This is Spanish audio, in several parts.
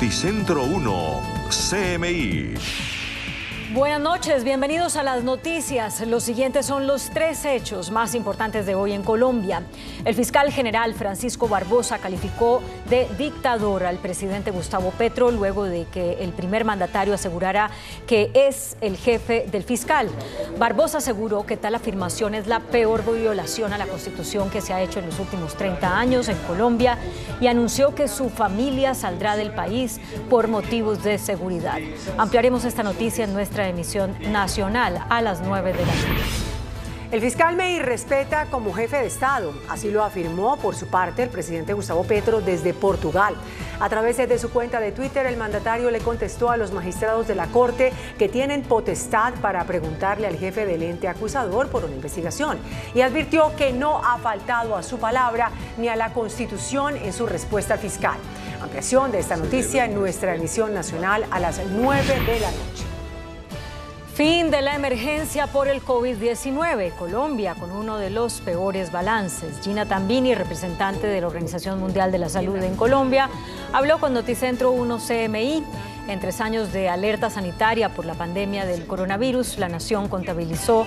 Noticentro 1, CMI. Buenas noches, bienvenidos a las noticias. Los siguientes son los 3 hechos más importantes de hoy en Colombia. El fiscal general Francisco Barbosa calificó de dictador al presidente Gustavo Petro luego de que el primer mandatario asegurara que es el jefe del fiscal. Barbosa aseguró que tal afirmación es la peor violación a la Constitución que se ha hecho en los últimos 30 años en Colombia y anunció que su familia saldrá del país por motivos de seguridad. Ampliaremos esta noticia en nuestra emisión nacional a las 9 de la noche. El fiscal me irrespeta como jefe de Estado, así lo afirmó por su parte el presidente Gustavo Petro desde Portugal. A través de su cuenta de Twitter, el mandatario le contestó a los magistrados de la Corte que tienen potestad para preguntarle al jefe del ente acusador por una investigación y advirtió que no ha faltado a su palabra ni a la Constitución en su respuesta al fiscal. Ampliación de esta noticia en nuestra emisión nacional a las 9 de la noche. Fin de la emergencia por el COVID-19. Colombia con uno de los peores balances. Gina Tambini, representante de la Organización Mundial de la Salud en Colombia, habló con Noticentro 1 CMI. En 3 años de alerta sanitaria por la pandemia del coronavirus, la nación contabilizó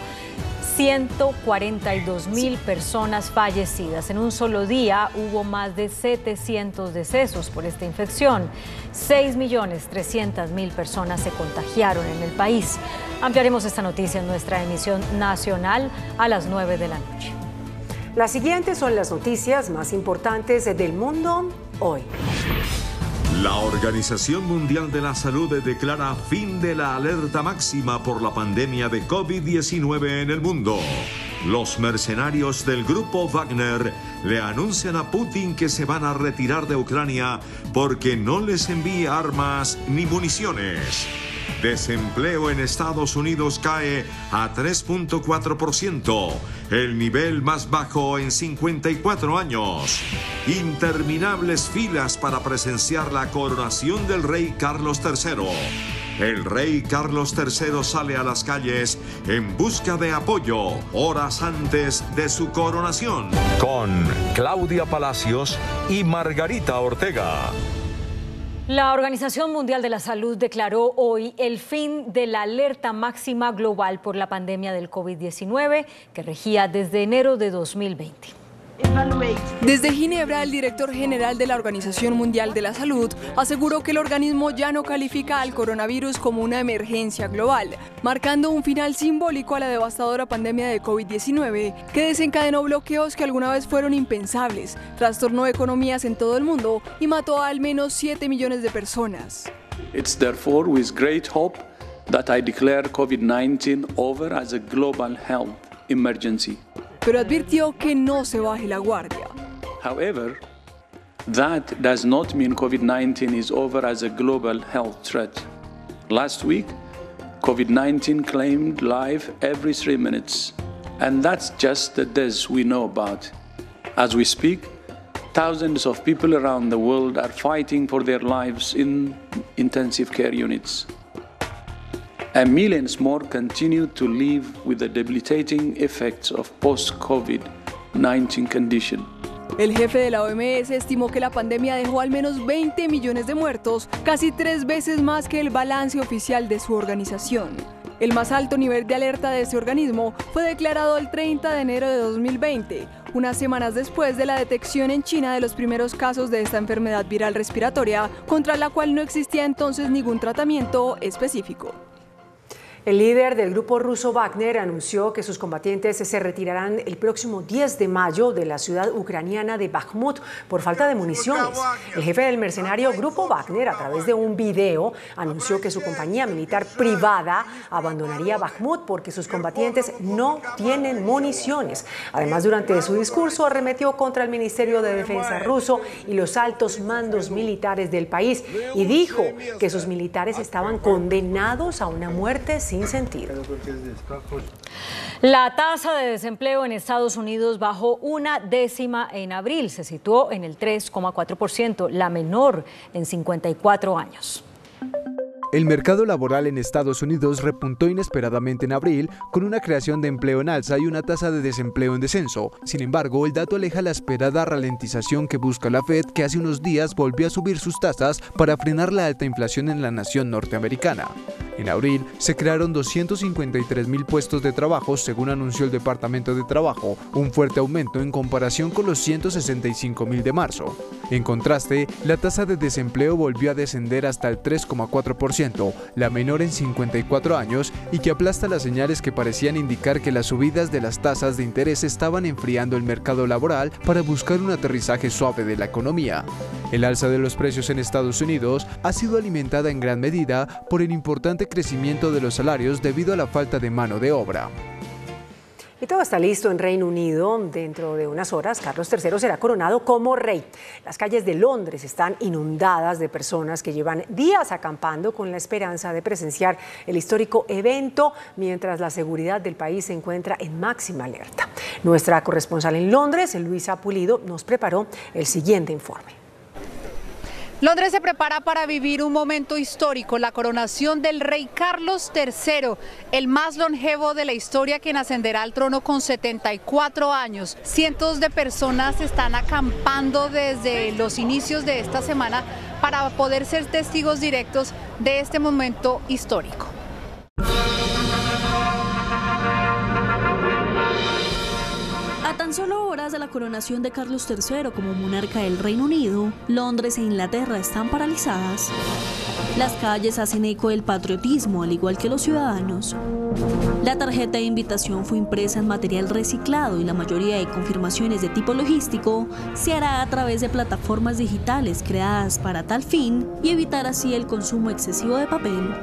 142.000 personas fallecidas. En un solo día hubo más de 700 decesos por esta infección. 6.300.000 personas se contagiaron en el país. Ampliaremos esta noticia en nuestra emisión nacional a las 9 de la noche. Las siguientes son las noticias más importantes del mundo hoy. La Organización Mundial de la Salud declara fin de la alerta máxima por la pandemia de COVID-19 en el mundo. Los mercenarios del grupo Wagner le anuncian a Putin que se van a retirar de Ucrania porque no les envía armas ni municiones. Desempleo en Estados Unidos cae a 3.4%, el nivel más bajo en 54 años. Interminables filas para presenciar la coronación del rey Carlos III. El rey Carlos III sale a las calles en busca de apoyo horas antes de su coronación. Con Claudia Palacios y Margarita Ortega. La Organización Mundial de la Salud declaró hoy el fin de la alerta máxima global por la pandemia del COVID-19 que regía desde enero de 2020. Desde Ginebra, el director general de la Organización Mundial de la Salud aseguró que el organismo ya no califica al coronavirus como una emergencia global, marcando un final simbólico a la devastadora pandemia de COVID-19 que desencadenó bloqueos que alguna vez fueron impensables, trastornó economías en todo el mundo y mató a al menos 7 millones de personas. It's therefore with great hope that I declare COVID-19 over as a global health emergency. Pero advirtió que no se baje la guardia. However, that does not mean COVID-19 is over as a global health threat. Last week, COVID-19 claimed life every 3 minutes, and that's just the deaths we know about. As we speak, thousands of people around the world are fighting for their lives in intensive care units. And millions more continue to live with the debilitating effects of post-COVID-19 condition. El jefe de la OMS estimó que la pandemia dejó al menos 20 millones de muertos, casi 3 veces más que el balance oficial de su organización. El más alto nivel de alerta de ese organismo fue declarado el 30 de enero de 2020, unas semanas después de la detección en China de los primeros casos de esta enfermedad viral respiratoria, contra la cual no existía entonces ningún tratamiento específico. El líder del grupo ruso Wagner anunció que sus combatientes se retirarán el próximo 10 de mayo de la ciudad ucraniana de Bakhmut por falta de municiones. El jefe del mercenario grupo Wagner, a través de un video, anunció que su compañía militar privada abandonaría Bakhmut porque sus combatientes no tienen municiones. Además, durante su discurso arremetió contra el Ministerio de Defensa ruso y los altos mandos militares del país y dijo que sus militares estaban condenados a una muerte sin sentido. La tasa de desempleo en Estados Unidos bajó 1/10 en abril, se situó en el 3,4%, la menor en 54 años. El mercado laboral en Estados Unidos repuntó inesperadamente en abril, con una creación de empleo en alza y una tasa de desempleo en descenso. Sin embargo, el dato aleja la esperada ralentización que busca la Fed, que hace unos días volvió a subir sus tasas para frenar la alta inflación en la nación norteamericana. En abril se crearon 253.000 puestos de trabajo, según anunció el Departamento de Trabajo, un fuerte aumento en comparación con los 165.000 de marzo. En contraste, la tasa de desempleo volvió a descender hasta el 3,4%, la menor en 54 años, y que aplasta las señales que parecían indicar que las subidas de las tasas de interés estaban enfriando el mercado laboral para buscar un aterrizaje suave de la economía. El alza de los precios en Estados Unidos ha sido alimentada en gran medida por el importante crecimiento de los salarios debido a la falta de mano de obra. Y todo está listo en Reino Unido. Dentro de unas horas, Carlos III será coronado como rey. Las calles de Londres están inundadas de personas que llevan días acampando con la esperanza de presenciar el histórico evento, mientras la seguridad del país se encuentra en máxima alerta. Nuestra corresponsal en Londres, Luisa Pulido, nos preparó el siguiente informe. Londres se prepara para vivir un momento histórico, la coronación del rey Carlos III, el más longevo de la historia, quien ascenderá al trono con 74 años. Cientos de personas están acampando desde los inicios de esta semana para poder ser testigos directos de este momento histórico. A tan solo horas de la coronación de Carlos III como monarca del Reino Unido, Londres e Inglaterra están paralizadas. Las calles hacen eco del patriotismo, al igual que los ciudadanos. La tarjeta de invitación fue impresa en material reciclado y la mayoría de confirmaciones de tipo logístico se hará a través de plataformas digitales creadas para tal fin y evitar así el consumo excesivo de papel.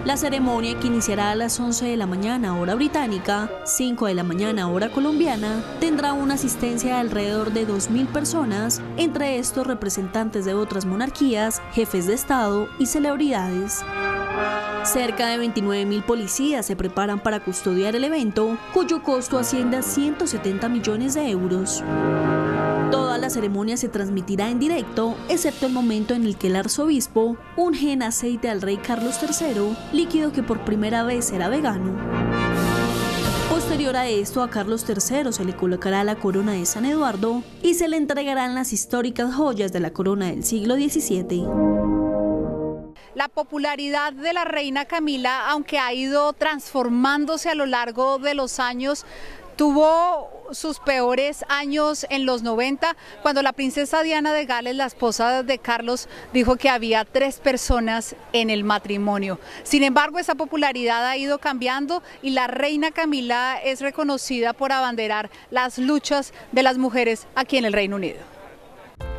La ceremonia, que iniciará a las 11 de la mañana hora británica, 5 de la mañana hora colombiana, tendrá una asistencia de alrededor de 2.000 personas, entre estos representantes de otras monarquías, jefes de Estado y celebridades. Cerca de 29.000 policías se preparan para custodiar el evento, cuyo costo asciende a 170 millones de euros. Toda la ceremonia se transmitirá en directo, excepto el momento en el que el arzobispo unge en aceite al rey Carlos III, líquido que por primera vez será vegano. Posterior a esto, a Carlos III se le colocará la corona de San Eduardo y se le entregarán las históricas joyas de la corona del siglo XVII. La popularidad de la reina Camila, aunque ha ido transformándose a lo largo de los años, tuvo sus peores años en los 90, cuando la princesa Diana de Gales, la esposa de Carlos, dijo que había 3 personas en el matrimonio. Sin embargo, esa popularidad ha ido cambiando y la reina Camila es reconocida por abanderar las luchas de las mujeres aquí en el Reino Unido.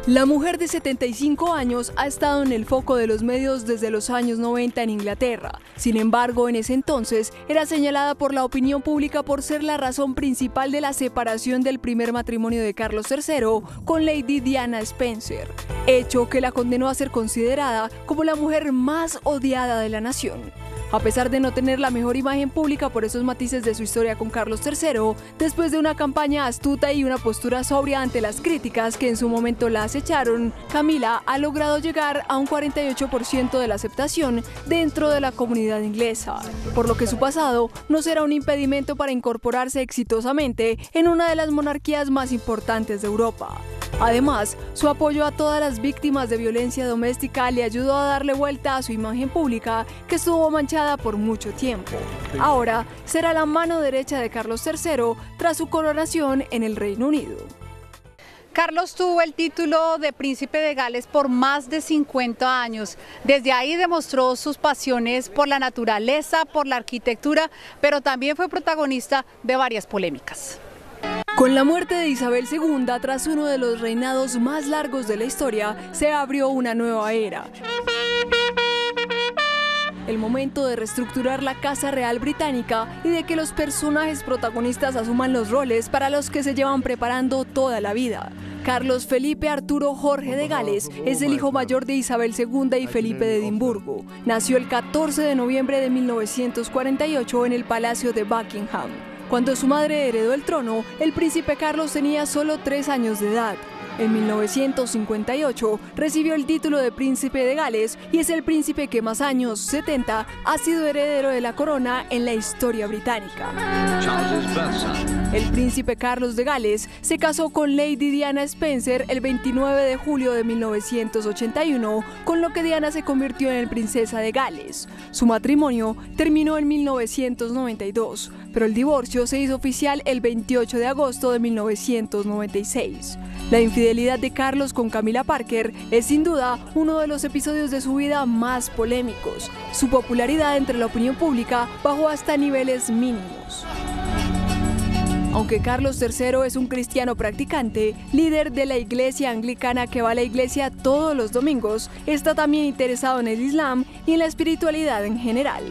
La mujer de 75 años ha estado en el foco de los medios desde los años 90 en Inglaterra. Sin embargo, en ese entonces era señalada por la opinión pública por ser la razón principal de la separación del primer matrimonio de Carlos III con Lady Diana Spencer, hecho que la condenó a ser considerada como la mujer más odiada de la nación. A pesar de no tener la mejor imagen pública por esos matices de su historia con Carlos III, después de una campaña astuta y una postura sobria ante las críticas que en su momento la acecharon, Camila ha logrado llegar a un 48% de la aceptación dentro de la comunidad inglesa, por lo que su pasado no será un impedimento para incorporarse exitosamente en una de las monarquías más importantes de Europa. Además, su apoyo a todas las víctimas de violencia doméstica le ayudó a darle vuelta a su imagen pública, que estuvo manchada por mucho tiempo. Ahora será la mano derecha de Carlos III tras su coronación en el Reino Unido. Carlos tuvo el título de príncipe de Gales por más de 50 años. Desde ahí demostró sus pasiones por la naturaleza, por la arquitectura, pero también fue protagonista de varias polémicas. Con la muerte de Isabel II, tras uno de los reinados más largos de la historia, se abrió una nueva era. El momento de reestructurar la Casa Real Británica y de que los personajes protagonistas asuman los roles para los que se llevan preparando toda la vida. Carlos Felipe Arturo Jorge de Gales es el hijo mayor de Isabel II y Felipe de Edimburgo. Nació el 14 de noviembre de 1948 en el Palacio de Buckingham. Cuando su madre heredó el trono, el príncipe Carlos tenía solo 3 años de edad. En 1958 recibió el título de príncipe de Gales y es el príncipe que más años, 70, ha sido heredero de la corona en la historia británica. El príncipe Carlos de Gales se casó con Lady Diana Spencer el 29 de julio de 1981, con lo que Diana se convirtió en princesa de Gales. Su matrimonio terminó en 1992, pero el divorcio se hizo oficial el 28 de agosto de 1996. La infidelidad de Carlos con Camila Parker es sin duda uno de los episodios de su vida más polémicos. Su popularidad entre la opinión pública bajó hasta niveles mínimos. Aunque Carlos III es un cristiano practicante, líder de la iglesia anglicana que va a la iglesia todos los domingos, está también interesado en el Islam y en la espiritualidad en general.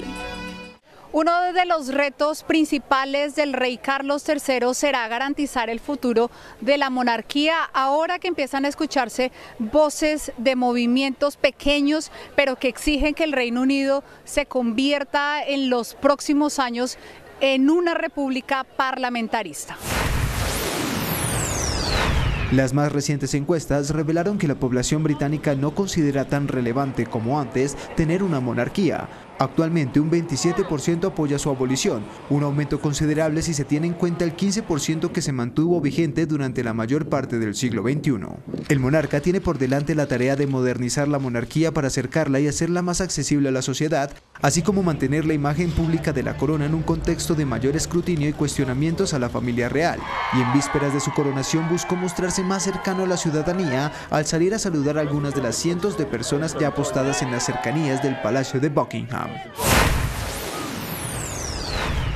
Uno de los retos principales del rey Carlos III será garantizar el futuro de la monarquía, ahora que empiezan a escucharse voces de movimientos pequeños, pero que exigen que el Reino Unido se convierta en los próximos años en una república parlamentarista. Las más recientes encuestas revelaron que la población británica no considera tan relevante como antes tener una monarquía. Actualmente un 27% apoya su abolición, un aumento considerable si se tiene en cuenta el 15% que se mantuvo vigente durante la mayor parte del siglo XXI. El monarca tiene por delante la tarea de modernizar la monarquía para acercarla y hacerla más accesible a la sociedad, así como mantener la imagen pública de la corona en un contexto de mayor escrutinio y cuestionamientos a la familia real. Y en vísperas de su coronación buscó mostrarse más cercano a la ciudadanía al salir a saludar a algunas de las cientos de personas ya apostadas en las cercanías del Palacio de Buckingham.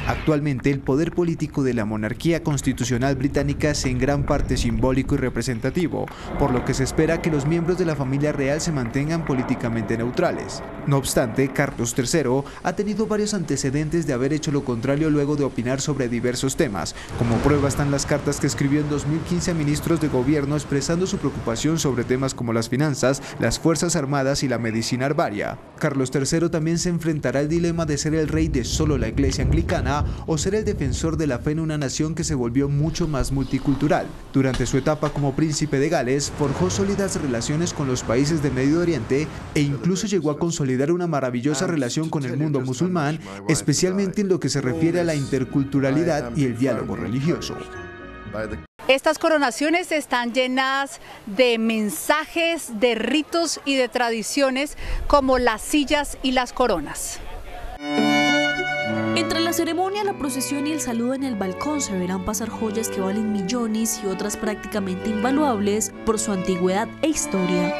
Actualmente el poder político de la monarquía constitucional británica es en gran parte simbólico y representativo, por lo que se espera que los miembros de la familia real se mantengan políticamente neutrales. No obstante, Carlos III ha tenido varios antecedentes de haber hecho lo contrario luego de opinar sobre diversos temas. Como prueba están las cartas que escribió en 2015 a ministros de gobierno expresando su preocupación sobre temas como las finanzas, las fuerzas armadas y la medicina herbaria. Carlos III también se enfrentará al dilema de ser el rey de solo la iglesia anglicana o ser el defensor de la fe en una nación que se volvió mucho más multicultural. Durante su etapa como príncipe de Gales, forjó sólidas relaciones con los países de Medio Oriente e incluso llegó a consolidar una maravillosa relación con el mundo musulmán, especialmente en lo que se refiere a la interculturalidad y el diálogo religioso. Estas coronaciones están llenas de mensajes, de ritos y de tradiciones como las sillas y las coronas. Entre la ceremonia, la procesión y el saludo en el balcón se verán pasar joyas que valen millones y otras prácticamente invaluables por su antigüedad e historia.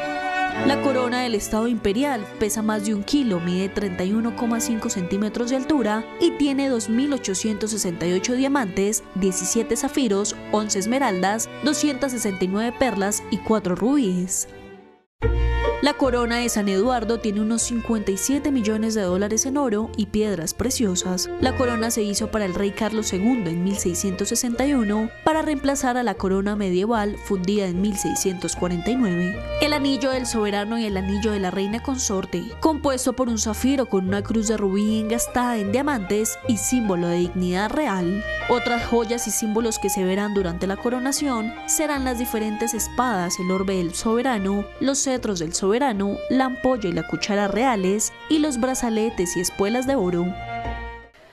La corona del Estado Imperial pesa más de 1 kilo, mide 31,5 centímetros de altura y tiene 2.868 diamantes, 17 zafiros, 11 esmeraldas, 269 perlas y 4 rubíes. La corona de San Eduardo tiene unos 57 millones de dólares en oro y piedras preciosas. La corona se hizo para el rey Carlos II en 1661 para reemplazar a la corona medieval fundida en 1649. El anillo del soberano y el anillo de la reina consorte, compuesto por un zafiro con una cruz de rubí engastada en diamantes y símbolo de dignidad real. Otras joyas y símbolos que se verán durante la coronación serán las diferentes espadas, el orbe del soberano, los cetros del soberano, la ampolla y la cuchara reales y los brazaletes y espuelas de oro.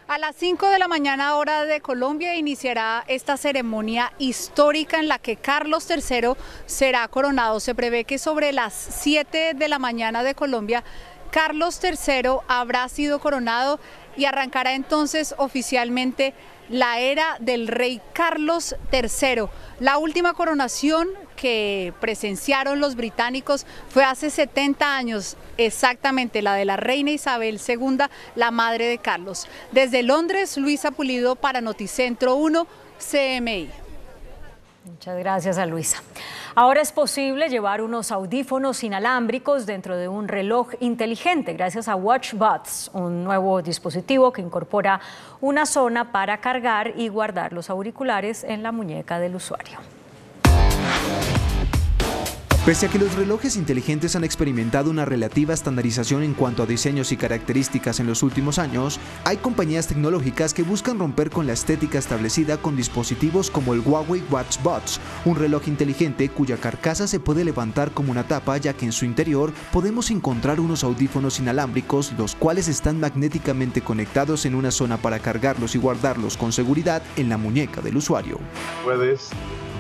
A las 5 de la mañana hora de Colombia iniciará esta ceremonia histórica en la que Carlos III será coronado. Se prevé que sobre las 7 de la mañana de Colombia Carlos III habrá sido coronado y arrancará entonces oficialmente la era del rey Carlos III. La última coronación que presenciaron los británicos fue hace 70 años, exactamente, la de la reina Isabel II, la madre de Carlos. Desde Londres, Luisa Pulido para Noticentro 1, CMI. Muchas gracias a Luisa. Ahora es posible llevar unos audífonos inalámbricos dentro de un reloj inteligente gracias a WatchBuds, un nuevo dispositivo que incorpora una zona para cargar y guardar los auriculares en la muñeca del usuario. Pese a que los relojes inteligentes han experimentado una relativa estandarización en cuanto a diseños y características en los últimos años, hay compañías tecnológicas que buscan romper con la estética establecida con dispositivos como el Huawei Watch Buds, un reloj inteligente cuya carcasa se puede levantar como una tapa, ya que en su interior podemos encontrar unos audífonos inalámbricos, los cuales están magnéticamente conectados en una zona para cargarlos y guardarlos con seguridad en la muñeca del usuario. Puedes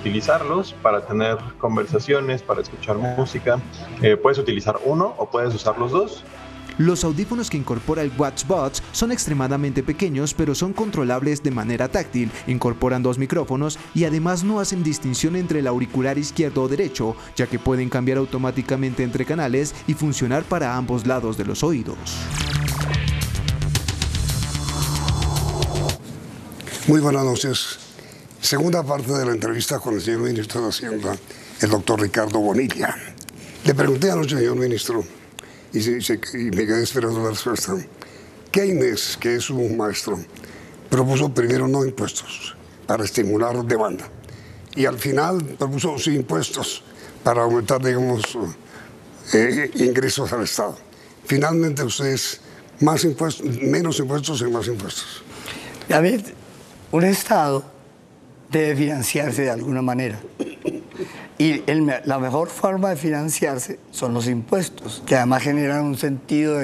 utilizarlos para tener conversaciones, para escuchar música. Puedes utilizar uno o puedes usar los dos. Los audífonos que incorpora el Watch Buds son extremadamente pequeños, pero son controlables de manera táctil, incorporan 2 micrófonos y además no hacen distinción entre el auricular izquierdo o derecho, ya que pueden cambiar automáticamente entre canales y funcionar para ambos lados de los oídos. Muy buenas noches. Segunda parte de la entrevista con el señor ministro de Hacienda, el doctor Ricardo Bonilla. Le pregunté anoche, señor ministro, y me quedé esperando la respuesta. Keynes, que es un maestro, propuso primero no impuestos para estimular demanda. Y al final propuso sí impuestos para aumentar, digamos, ingresos al Estado. Finalmente ustedes más impuestos, menos impuestos y más impuestos. David, un Estado debe financiarse de alguna manera. Y la mejor forma de financiarse son los impuestos, que además generan un sentido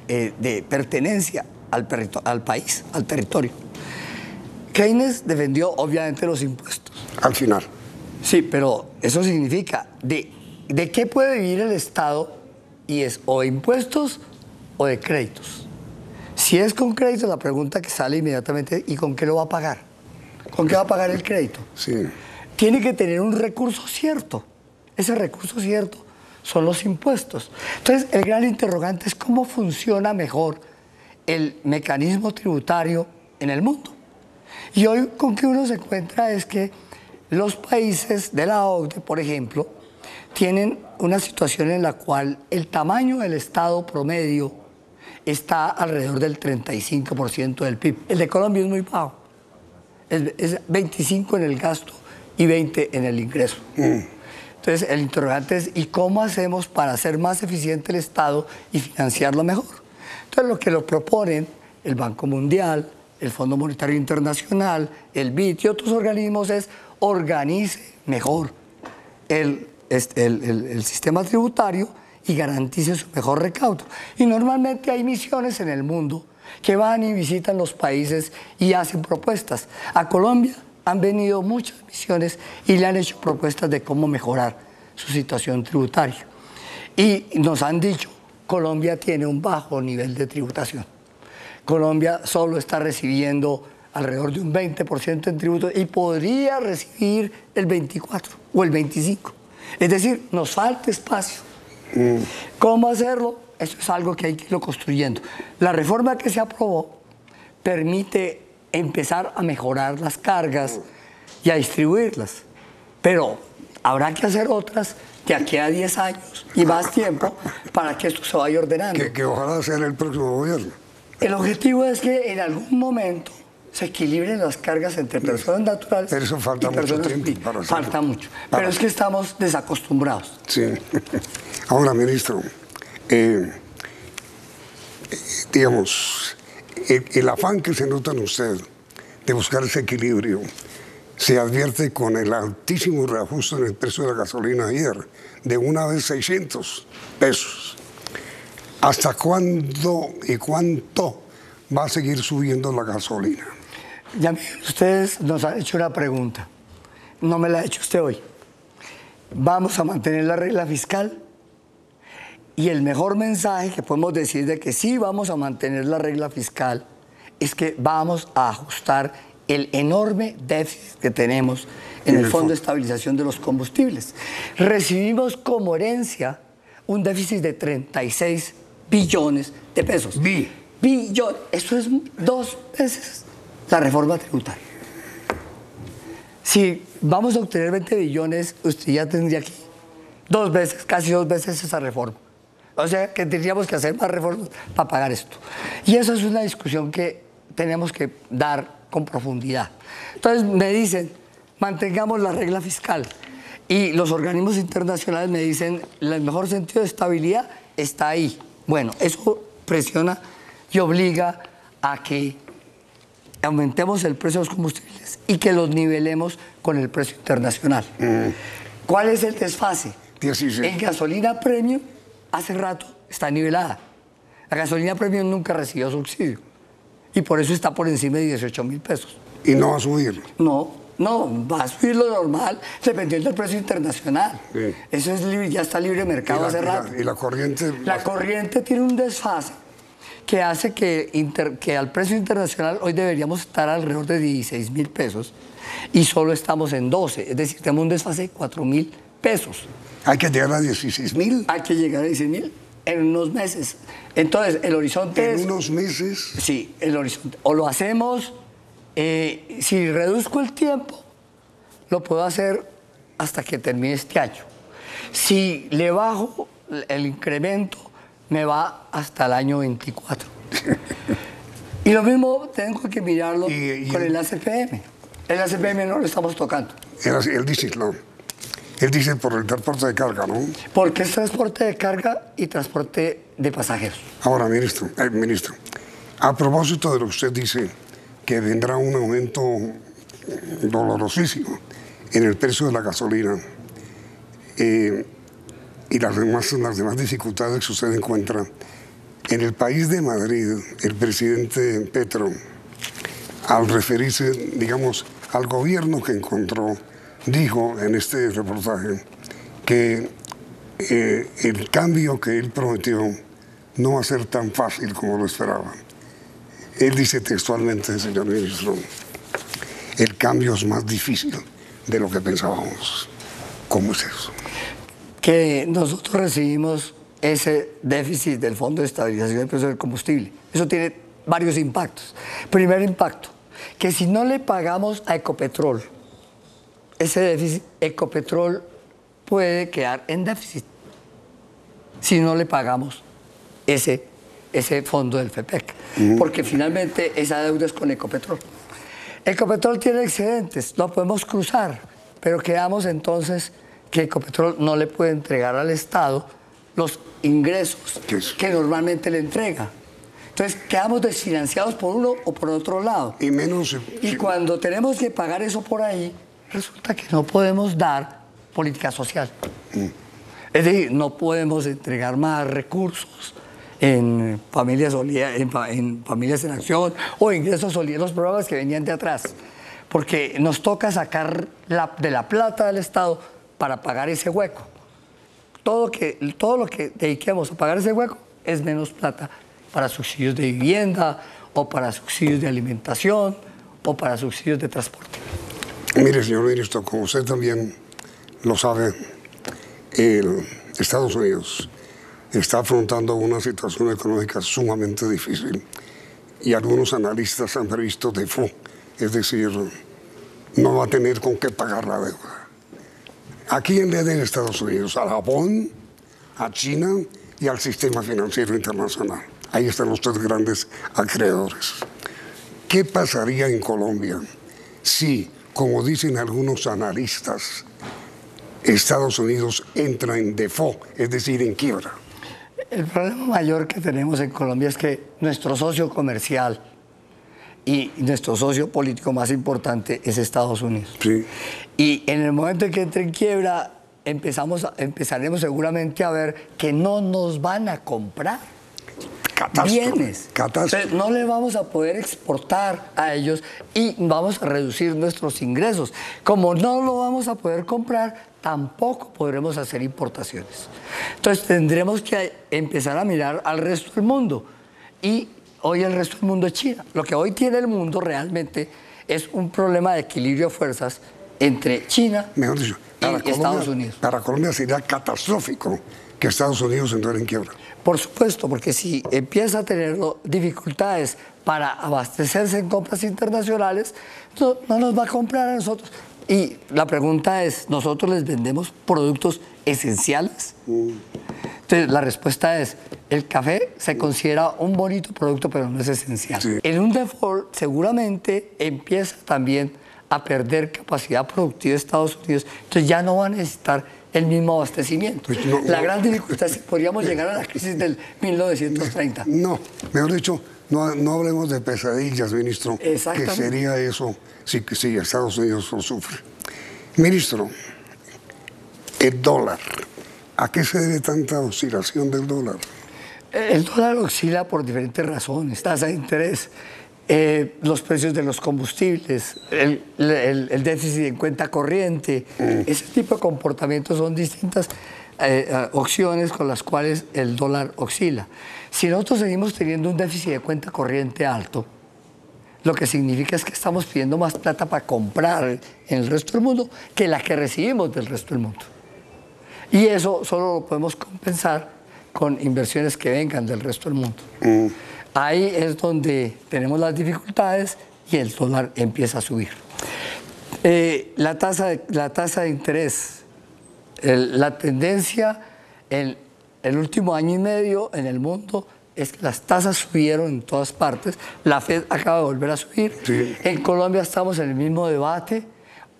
de pertenencia al país, al territorio. Keynes defendió obviamente los impuestos. Al final. Sí, pero eso significa de qué puede vivir el Estado, y es o de impuestos o de créditos. Si es con créditos, la pregunta que sale inmediatamente, ¿y con qué lo va a pagar? ¿Con qué va a pagar el crédito? Sí. Tiene que tener un recurso cierto. Ese recurso cierto son los impuestos. Entonces, el gran interrogante es cómo funciona mejor el mecanismo tributario en el mundo. Y hoy con que uno se encuentra es que los países de la OCDE, por ejemplo, tienen una situación en la cual el tamaño del Estado promedio está alrededor del 35% del PIB. El de Colombia es muy bajo. Es 25 en el gasto y 20 en el ingreso. Entonces, el interrogante es, ¿y cómo hacemos para hacer más eficiente el Estado y financiarlo mejor? Entonces, lo que lo proponen el Banco Mundial, el Fondo Monetario Internacional, el BID y otros organismos es organice mejor el sistema tributario y garantice su mejor recaudo. Y normalmente hay misiones en el mundo que van y visitan los países y hacen propuestas. A Colombia han venido muchas misiones y le han hecho propuestas de cómo mejorar su situación tributaria. Y nos han dicho, Colombia tiene un bajo nivel de tributación. Colombia solo está recibiendo alrededor de un 20% en tributos y podría recibir el 24% o el 25%. Es decir, nos falta espacio. ¿Cómo hacerlo? Eso es algo que hay que irlo construyendo. La reforma que se aprobó permite empezar a mejorar las cargas y a distribuirlas, pero habrá que hacer otras de aquí a 10 años y más tiempo para que esto se vaya ordenando. Que ojalá sea en el próximo gobierno. El objetivo es que en algún momento se equilibren las cargas entre personas naturales pero eso falta y personas mucho tiempo para hacerlo. Falta mucho, pero es que estamos desacostumbrados. Sí. Ahora, ministro, digamos, el afán que se nota en usted de buscar ese equilibrio se advierte con el altísimo reajuste en el precio de la gasolina ayer, de una vez 600 pesos. ¿Hasta cuándo y cuánto va a seguir subiendo la gasolina? Ya ustedes nos han hecho una pregunta, no me la ha hecho usted hoy. ¿Vamos a mantener la regla fiscal? Y el mejor mensaje que podemos decir de que sí vamos a mantener la regla fiscal es que vamos a ajustar el enorme déficit que tenemos en el Fondo de Estabilización de los Combustibles. Recibimos como herencia un déficit de 36 billones de pesos. Billón. Eso es 2 veces la reforma tributaria. Si vamos a obtener 20 billones, usted ya tendría aquí 2 veces, casi 2 veces esa reforma. O sea, que tendríamos que hacer más reformas para pagar esto. Y eso es una discusión que tenemos que dar con profundidad. Entonces me dicen, mantengamos la regla fiscal. Y los organismos internacionales me dicen, el mejor sentido de estabilidad está ahí. Bueno, eso presiona y obliga a que aumentemos el precio de los combustibles y que los nivelemos con el precio internacional. ¿Cuál es el desfase? En gasolina premium, hace rato está nivelada. La gasolina premium nunca recibió subsidio y por eso está por encima de 18.000 pesos. ¿Y no va a subir? No, va a subir lo normal dependiendo del precio internacional. Sí. Eso es libre, ya está libre mercado hace rato. ¿Y la corriente? La corriente tiene un desfase que hace que al precio internacional hoy deberíamos estar alrededor de 16.000 pesos y solo estamos en 12, es decir, tenemos un desfase de 4.000 pesos. ¿Hay que llegar a 16.000? Hay que llegar a 16.000 en unos meses. Entonces, el horizonte ¿En unos meses? Sí, el horizonte. O lo hacemos, si reduzco el tiempo, lo puedo hacer hasta que termine este año. Si le bajo el incremento, me va hasta el año 24. Y lo mismo tengo que mirarlo con el ACPM. El ACPM no lo estamos tocando. Él dice por el transporte de carga, ¿no? Porque es transporte de carga y transporte de pasajeros. Ahora, ministro, a propósito de lo que usted dice, que vendrá un aumento dolorosísimo en el precio de la gasolina y las demás dificultades que usted encuentra. En el país de Madrid, el presidente Petro, al referirse, digamos, al gobierno que encontró, dijo en este reportaje que el cambio que él prometió no va a ser tan fácil como lo esperaba. Él dice textualmente, señor ministro, el cambio es más difícil de lo que pensábamos. ¿Cómo es eso? Que nosotros recibimos ese déficit del Fondo de Estabilización del Precio del Combustible. Eso tiene varios impactos. Primer impacto, que si no le pagamos a Ecopetrol ese déficit, Ecopetrol puede quedar en déficit si no le pagamos ese fondo del FEPEC, porque finalmente esa deuda es con Ecopetrol. Ecopetrol tiene excedentes, lo podemos cruzar, pero quedamos entonces que Ecopetrol no le puede entregar al Estado los ingresos que normalmente le entrega. Entonces quedamos desfinanciados por uno o por otro lado. Y cuando tenemos que pagar eso por ahí, resulta que no podemos dar política social. Es decir, no podemos entregar más recursos en familias en acción o ingresos solidarios, los programas que venían de atrás, porque nos toca sacar de la plata del Estado para pagar ese hueco. Todo lo que dediquemos a pagar ese hueco es menos plata para subsidios de vivienda o para subsidios de alimentación o para subsidios de transporte. Mire, señor ministro, como usted también lo sabe, Estados Unidos está afrontando una situación económica sumamente difícil y algunos analistas han previsto default, es decir, no va a tener con qué pagar la deuda. ¿A quién le den Estados Unidos? ¿A Japón, a China y al sistema financiero internacional? Ahí están los tres grandes acreedores. ¿Qué pasaría en Colombia si, como dicen algunos analistas, Estados Unidos entra en default, es decir, en quiebra? El problema mayor que tenemos en Colombia es que nuestro socio comercial y nuestro socio político más importante es Estados Unidos. Sí. Y en el momento en que entre en quiebra, empezaremos seguramente a ver que no nos van a comprar bienes. Entonces, no le vamos a poder exportar a ellos y vamos a reducir nuestros ingresos. Como no lo vamos a poder comprar, tampoco podremos hacer importaciones. Entonces tendremos que empezar a mirar al resto del mundo. Y hoy el resto del mundo es China. Lo que hoy tiene el mundo realmente es un problema de equilibrio de fuerzas entre China y Estados Unidos. Para Colombia sería catastrófico que Estados Unidos entrara en quiebra. Por supuesto, porque si empieza a tener dificultades para abastecerse en compras internacionales, no nos va a comprar a nosotros. Y la pregunta es, ¿nosotros les vendemos productos esenciales? Entonces, la respuesta es, el café se considera un bonito producto, pero no es esencial. Sí. En un default, seguramente empieza también a perder capacidad productiva de Estados Unidos, entonces ya no va a necesitar el mismo abastecimiento. Pues la gran dificultad es que podríamos llegar a la crisis del 1930. No, mejor dicho, no hablemos de pesadillas, ministro. Exactamente. Que sería eso si Estados Unidos lo sufre. Ministro, el dólar, ¿a qué se debe tanta oscilación del dólar? El dólar oscila por diferentes razones, tasa de interés, los precios de los combustibles, el déficit en cuenta corriente, ese tipo de comportamientos son distintas opciones con las cuales el dólar oscila. Si nosotros seguimos teniendo un déficit de cuenta corriente alto, lo que significa es que estamos pidiendo más plata para comprar en el resto del mundo que la que recibimos del resto del mundo. Y eso solo lo podemos compensar con inversiones que vengan del resto del mundo. Ahí es donde tenemos las dificultades y el dólar empieza a subir. La tasa de interés, la tendencia en el último año y medio en el mundo es que las tasas subieron en todas partes. La Fed acaba de volver a subir. Sí. En Colombia estamos en el mismo debate.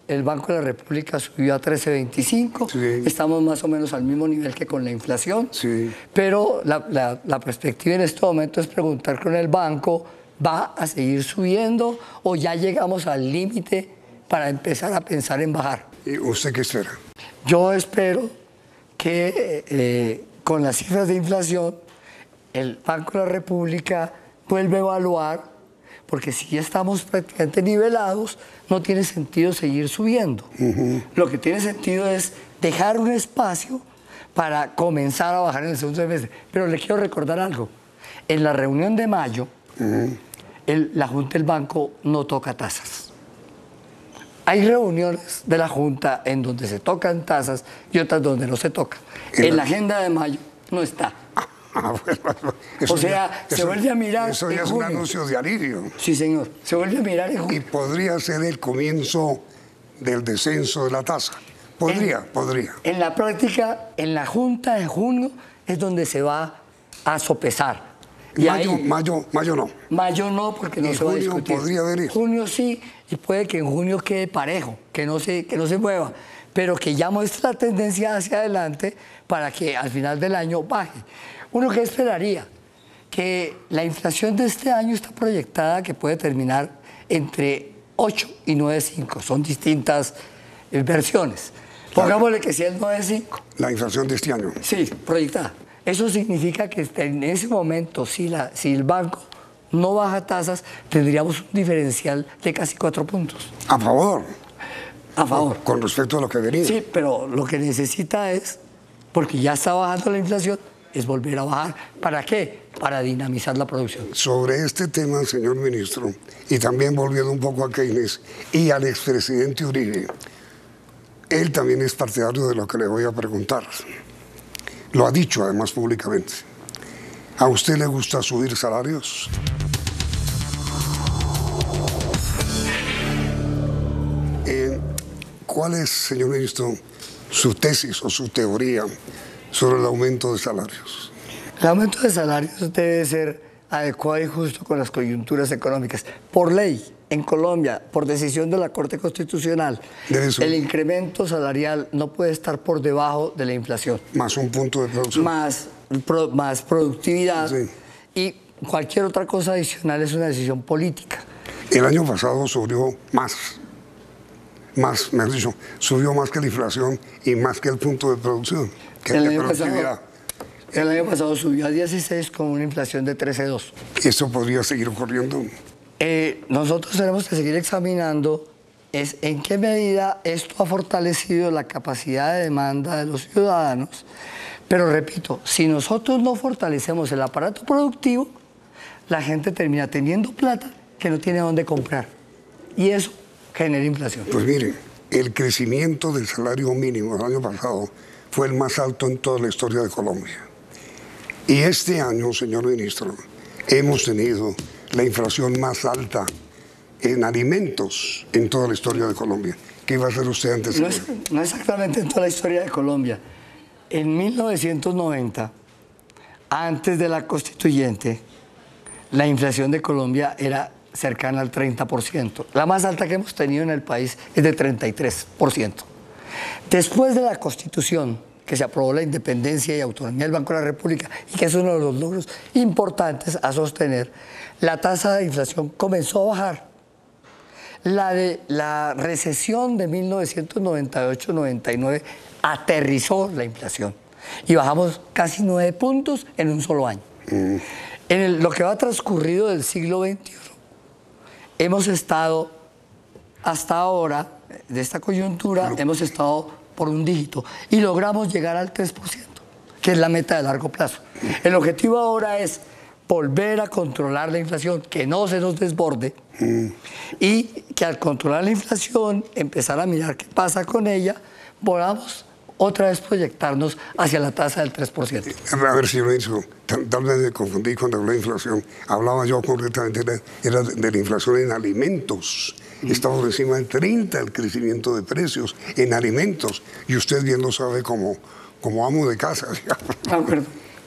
El Banco de la República subió a 13.25. Sí. Estamos más o menos al mismo nivel que con la inflación. Sí. Pero la perspectiva en este momento es preguntar con el banco, ¿va a seguir subiendo o ya llegamos al límite para empezar a pensar en bajar? ¿Y usted qué espera? Yo espero que con las cifras de inflación el Banco de la República vuelve a evaluar, porque si ya estamos prácticamente nivelados, no tiene sentido seguir subiendo. Lo que tiene sentido es dejar un espacio para comenzar a bajar en el segundo semestre. Pero le quiero recordar algo. En la reunión de mayo, la Junta del Banco no toca tasas. Hay reuniones de la Junta en donde se tocan tasas y otras donde no se tocan. En la agenda de mayo no está. Eso o sea, se vuelve a mirar. Eso ya es un anuncio de alivio. Sí, señor. Se vuelve a mirar en junio. Y podría ser el comienzo del descenso de la tasa. Podría. En la práctica, en la Junta de junio es donde se va a sopesar. Y mayo no. Mayo no, porque no se va a discutir. Junio podría venir. Junio sí, y puede que en junio quede parejo, que no se mueva, pero que ya muestre la tendencia hacia adelante para que al final del año baje. Uno que esperaría que la inflación de este año está proyectada que puede terminar entre 8 y 9.5. Son distintas versiones. Pongámosle que sea el 9.5. La inflación de este año. Sí, proyectada. Eso significa que en ese momento, si el banco no baja tasas, tendríamos un diferencial de casi 4 puntos. ¿A favor? A favor. Con respecto a lo que venía. Sí, pero lo que necesita es, porque ya está bajando la inflación, es volver a bajar. ¿Para qué? Para dinamizar la producción. Sobre este tema, señor ministro, y también volviendo un poco a Keynes y al expresidente Uribe, él también es partidario de lo que le voy a preguntar. Lo ha dicho además públicamente. ¿A usted le gusta subir salarios? ¿Cuál es, señor ministro, su tesis o su teoría sobre el aumento de salarios? El aumento de salarios debe ser adecuado y justo con las coyunturas económicas. Por ley, en Colombia, por decisión de la Corte Constitucional, el incremento salarial no puede estar por debajo de la inflación. Más un punto de producción. Más productividad. Sí. Y cualquier otra cosa adicional es una decisión política. El año pasado subió mejor dicho, subió más que la inflación y más que el punto de producción, que de productividad. El año pasado subió a 16 con una inflación de 13.2. ¿Eso podría seguir ocurriendo? Nosotros tenemos que seguir examinando en qué medida esto ha fortalecido la capacidad de demanda de los ciudadanos. Pero repito, si nosotros no fortalecemos el aparato productivo, la gente termina teniendo plata que no tiene dónde comprar. Y eso genera inflación. Pues mire, el crecimiento del salario mínimo el año pasado fue el más alto en toda la historia de Colombia. Y este año, señor ministro, hemos tenido la inflación más alta en alimentos en toda la historia de Colombia. ¿Qué iba a hacer usted antes? No exactamente en toda la historia de Colombia. En 1990, antes de la Constituyente, la inflación de Colombia era cercana al 30%. La más alta que hemos tenido en el país es de 33%. Después de la Constitución, que se aprobó la independencia y autonomía del Banco de la República, y que es uno de los logros importantes a sostener, la tasa de inflación comenzó a bajar. La recesión de 1998-99 aterrizó la inflación y bajamos casi 9 puntos en un solo año. En lo que va transcurrido del siglo XXI, hemos estado hasta ahora, de esta coyuntura, hemos estado por un dígito y logramos llegar al 3%, que es la meta de largo plazo. El objetivo ahora es volver a controlar la inflación, que no se nos desborde, y que al controlar la inflación, empezar a mirar qué pasa con ella, podamos otra vez proyectarnos hacia la tasa del 3%. A ver, señor ministro, tal vez me confundí cuando hablé de inflación. Hablaba yo concretamente era de la inflación en alimentos. Está por encima del 30% el crecimiento de precios en alimentos. Y usted bien lo sabe como amo de casa.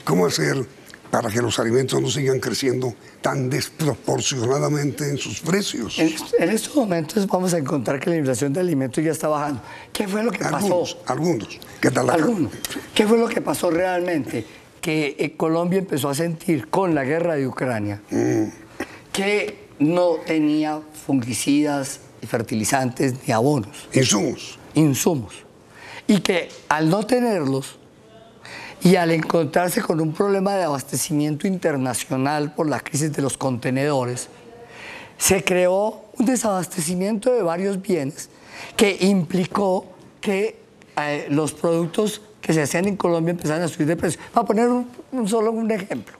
¿Cómo hacer para que los alimentos no sigan creciendo tan desproporcionadamente en sus precios? En estos momentos vamos a encontrar que la inflación de alimentos ya está bajando. ¿Qué fue lo que pasó? Algunos. ¿Qué tal? Algunos. ¿Qué fue lo que pasó realmente? Que Colombia empezó a sentir con la guerra de Ucrania que no tenía fungicidas, y fertilizantes ni abonos. Insumos. Y que al no tenerlos, y al encontrarse con un problema de abastecimiento internacional por la crisis de los contenedores, se creó un desabastecimiento de varios bienes que implicó que los productos que se hacían en Colombia empezaran a subir de precio. Voy a poner solo un ejemplo.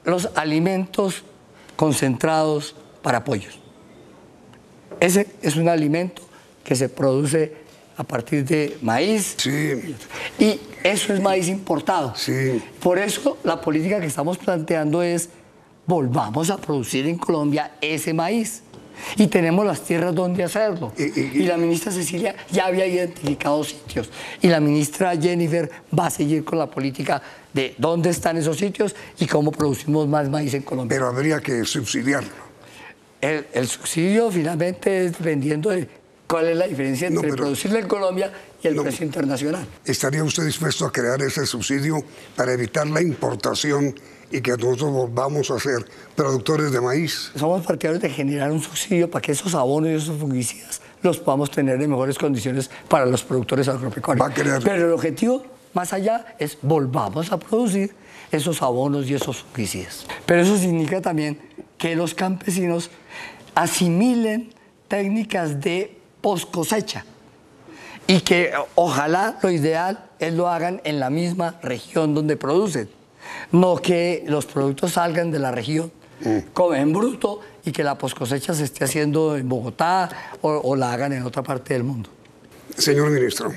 Los alimentos concentrados para pollos. Ese es un alimento que se produce a partir de maíz. Y eso es maíz importado. Por eso la política que estamos planteando es volvamos a producir en Colombia ese maíz. Y tenemos las tierras donde hacerlo. Y la ministra Cecilia ya había identificado sitios. Y la ministra Jennifer va a seguir con la política de dónde están esos sitios y cómo producimos más maíz en Colombia. Pero habría que subsidiarlo. El subsidio finalmente es dependiendo de cuál es la diferencia entre producirlo en Colombia y el precio internacional. ¿Estaría usted dispuesto a crear ese subsidio para evitar la importación y que nosotros volvamos a ser productores de maíz? Somos partidarios de generar un subsidio para que esos abonos y esos fungicidas los podamos tener en mejores condiciones para los productores agropecuarios. Pero el objetivo más allá es volvamos a producir esos abonos y esos fungicidas. Pero eso significa también que los campesinos asimilen técnicas de post cosecha y que ojalá lo ideal es lo hagan en la misma región donde producen, no que los productos salgan de la región en bruto y que la post cosecha se esté haciendo en Bogotá o la hagan en otra parte del mundo. Señor ministro,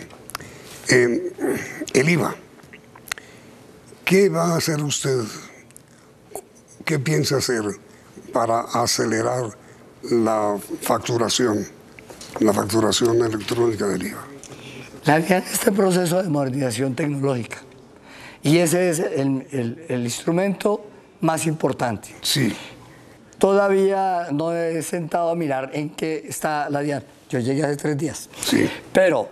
el IVA, ¿qué va a hacer usted? ¿Qué piensa hacer para acelerar la facturación electrónica del IVA? La DIAN está en proceso de modernización tecnológica y ese es el instrumento más importante. Todavía no he sentado a mirar en qué está la DIAN. Yo llegué hace 3 días. Pero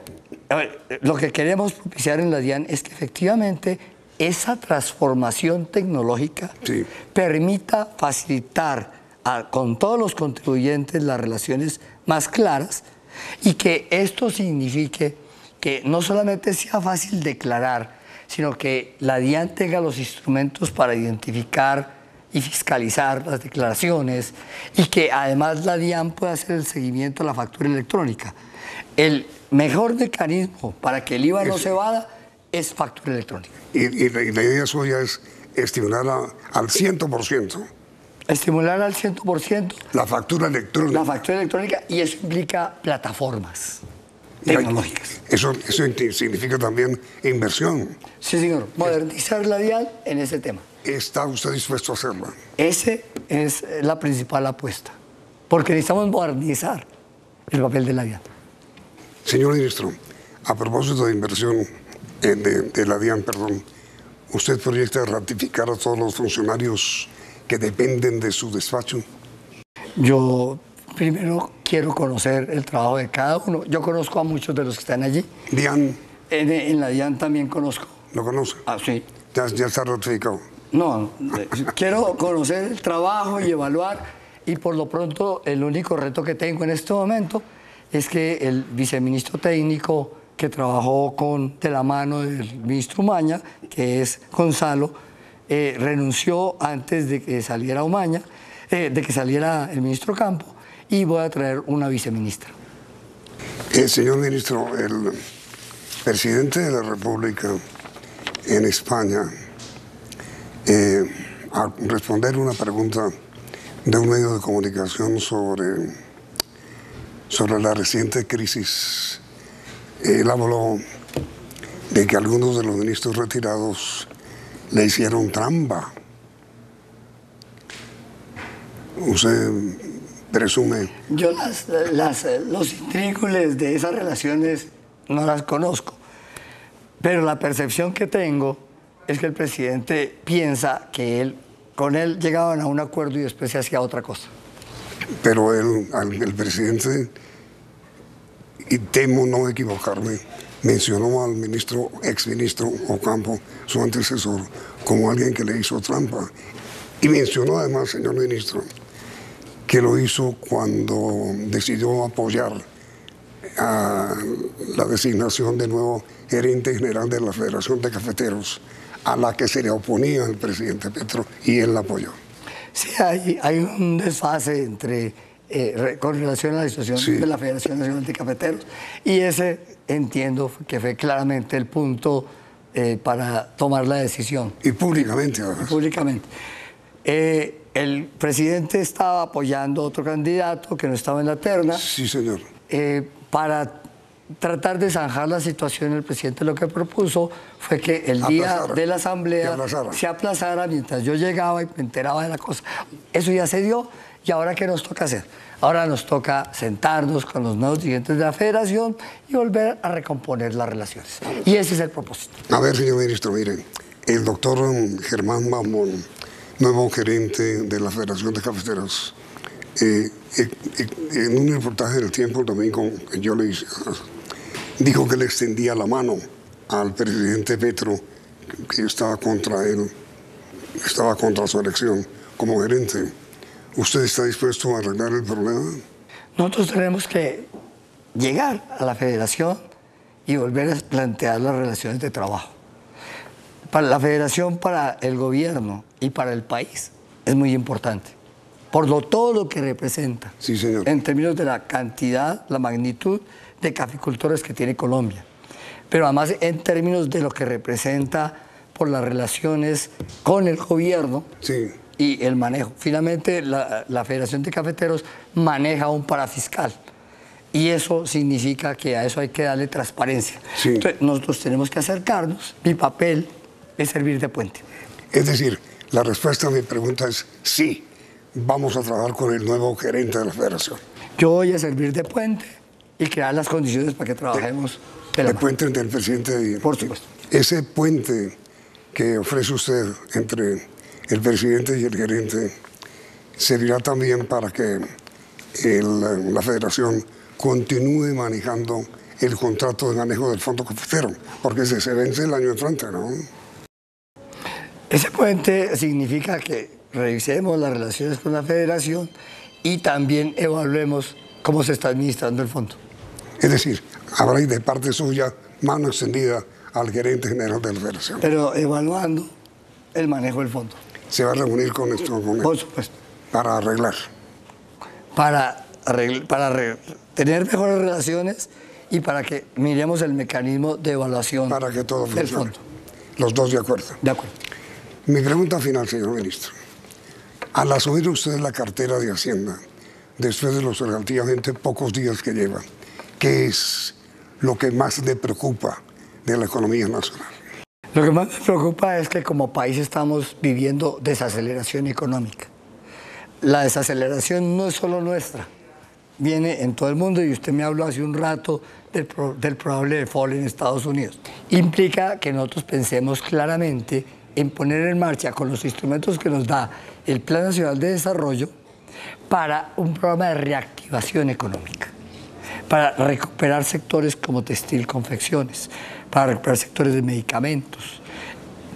lo que queremos propiciar en la DIAN es que efectivamente esa transformación tecnológica permita facilitar con todos los contribuyentes las relaciones más claras y que esto signifique que no solamente sea fácil declarar, sino que la DIAN tenga los instrumentos para identificar y fiscalizar las declaraciones y que además la DIAN pueda hacer el seguimiento de la factura electrónica. El mejor mecanismo para que el IVA no se evada es factura electrónica. Y la idea suya es estimular al 100%. Estimular al 100% la factura electrónica. La factura electrónica, y eso implica plataformas tecnológicas. Eso significa también inversión. Sí, señor. Modernizar la DIAN en ese tema. ¿Está usted dispuesto a hacerlo? Esa es la principal apuesta, porque necesitamos modernizar el papel de la DIAN. Señor ministro, a propósito de inversión de la DIAN, ¿usted proyecta ratificar a todos los funcionarios que dependen de su despacho? Yo primero quiero conocer el trabajo de cada uno. Yo conozco a muchos de los que están allí. DIAN. En la DIAN también conozco. ¿Lo conoce? Ah, sí. Ya está ratificado. No, quiero conocer el trabajo y evaluar, y por lo pronto el único reto que tengo en este momento es que el viceministro técnico que trabajó de la mano del ministro Umaña, que es Gonzalo, renunció antes de que saliera Umaña, de que saliera el ministro Campo, y voy a traer una viceministra. Señor ministro, el presidente de la República en España, al responder una pregunta de un medio de comunicación sobre la reciente crisis, él habló de que algunos de los ministros retirados le hicieron trampa. ¿Usted presume? Yo los intríngulis de esas relaciones no las conozco, pero la percepción que tengo es que el presidente piensa que con él llegaban a un acuerdo y después se hacía otra cosa. Pero el presidente, y temo no equivocarme, mencionó al exministro Ocampo, su antecesor, como alguien que le hizo trampa. Y mencionó además, señor ministro, que lo hizo cuando decidió apoyar a la designación de nuevo gerente general de la Federación de Cafeteros, a la que se le oponía el presidente Petro, y él la apoyó. Sí, hay un desfase con relación a la situación de la Federación Nacional de Cafeteros, y ese entiendo que fue claramente el punto para tomar la decisión. Y públicamente, además. Públicamente. El presidente estaba apoyando a otro candidato que no estaba en la terna. Sí, señor. Para tratar de zanjar la situación, el presidente lo que propuso fue que el día de la asamblea se aplazara mientras yo llegaba y me enteraba de la cosa. Eso ya se dio, y ahora ¿qué nos toca hacer? Ahora nos toca sentarnos con los nuevos dirigentes de la federación y volver a recomponer las relaciones. Y ese es el propósito. A ver, señor ministro, miren, el doctor Germán Bamón, nuevo gerente de la Federación de Cafeteros, en un reportaje del Tiempo el domingo que yo le hice, dijo que le extendía la mano al presidente Petro, que estaba contra él, estaba contra su elección como gerente. ¿Usted está dispuesto a arreglar el problema? Nosotros tenemos que llegar a la federación y volver a plantear las relaciones de trabajo. Para la federación, para el gobierno y para el país es muy importante, por todo lo que representa. Sí, señor. En términos de la cantidad, la magnitud de caficultores que tiene Colombia, pero además en términos de lo que representa por las relaciones con el gobierno. Sí. Y el manejo. Finalmente, la Federación de Cafeteros maneja un parafiscal, y eso significa que a eso hay que darle transparencia. Sí. Entonces, nosotros tenemos que acercarnos. Mi papel es servir de puente. Es decir, la respuesta a mi pregunta es sí, vamos a trabajar con el nuevo gerente de la federación. Yo voy a servir de puente y crear las condiciones para que trabajemos de puente entre el presidente y... Por supuesto. Ese puente que ofrece usted entre el presidente y el gerente servirá también para que la federación continúe manejando el contrato de manejo del fondo cafetero, porque se vence el año entrante, ¿no? Ese puente significa que revisemos las relaciones con la federación y también evaluemos cómo se está administrando el fondo. Es decir, habrá de parte suya mano extendida al gerente general de la federación. Pero evaluando el manejo del fondo. ¿Se va a reunir con esto? Por supuesto. Para arreglar. Para tener mejores relaciones y para que miremos el mecanismo de evaluación para que todo del funcione. fondo. Los dos de acuerdo. De acuerdo. Mi pregunta final, señor ministro. Al asumir usted la cartera de Hacienda, después de los relativamente pocos días que lleva, ¿qué es lo que más le preocupa de la economía nacional? Lo que más me preocupa es que como país estamos viviendo desaceleración económica. La desaceleración no es solo nuestra, viene en todo el mundo, y usted me habló hace un rato del probable default en Estados Unidos. Implica que nosotros pensemos claramente en poner en marcha con los instrumentos que nos da el Plan Nacional de Desarrollo para un programa de reactivación económica, para recuperar sectores como textil, confecciones, para recuperar sectores de medicamentos,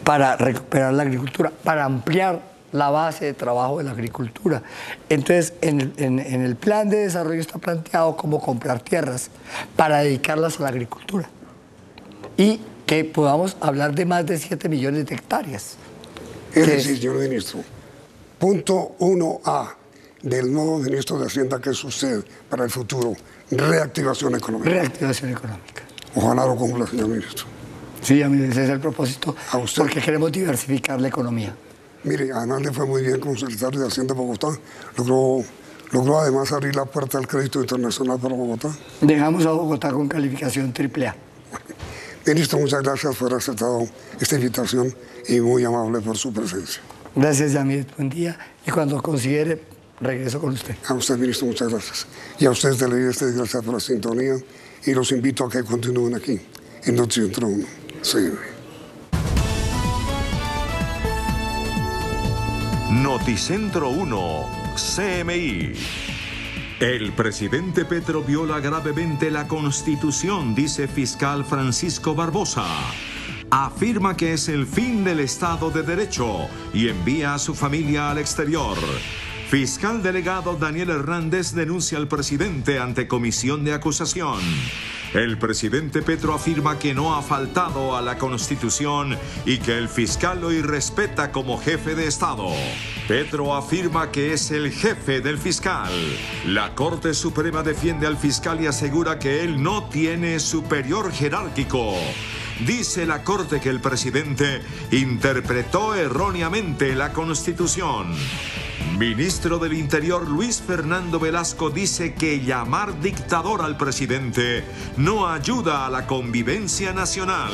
para recuperar la agricultura, para ampliar la base de trabajo de la agricultura. Entonces, en el plan de desarrollo está planteado cómo comprar tierras para dedicarlas a la agricultura y que podamos hablar de más de 7 millones de hectáreas. Es decir, señor ministro, punto 1A del nuevo ministro de Hacienda, que es usted, para el futuro, reactivación económica. Reactivación económica. Ojalá lo cumpla, señor ministro. Sí, ese es el propósito, porque queremos diversificar la economía. Mire, además le fue muy bien como secretario de Hacienda de Bogotá. Logró además abrir la puerta al crédito internacional para Bogotá. Dejamos a Bogotá con calificación AAA. Ministro, muchas gracias por haber aceptado esta invitación y muy amable por su presencia. Gracias, Yamid. Buen día. Y cuando considere, regreso con usted. A usted, ministro, muchas gracias. Y a ustedes, televidentes, gracias por la sintonía. Y los invito a que continúen aquí, en Noticentro 1. Sí. Noticentro 1, CMI. El presidente Petro viola gravemente la Constitución, dice fiscal Francisco Barbosa. Afirma que es el fin del Estado de Derecho y envía a su familia al exterior. Fiscal delegado Daniel Hernández denuncia al presidente ante comisión de acusación. El presidente Petro afirma que no ha faltado a la Constitución y que el fiscal lo irrespeta como jefe de Estado. Petro afirma que es el jefe del fiscal. La Corte Suprema defiende al fiscal y asegura que él no tiene superior jerárquico. Dice la Corte que el presidente interpretó erróneamente la Constitución. Ministro del Interior Luis Fernando Velasco dice que llamar dictador al presidente no ayuda a la convivencia nacional.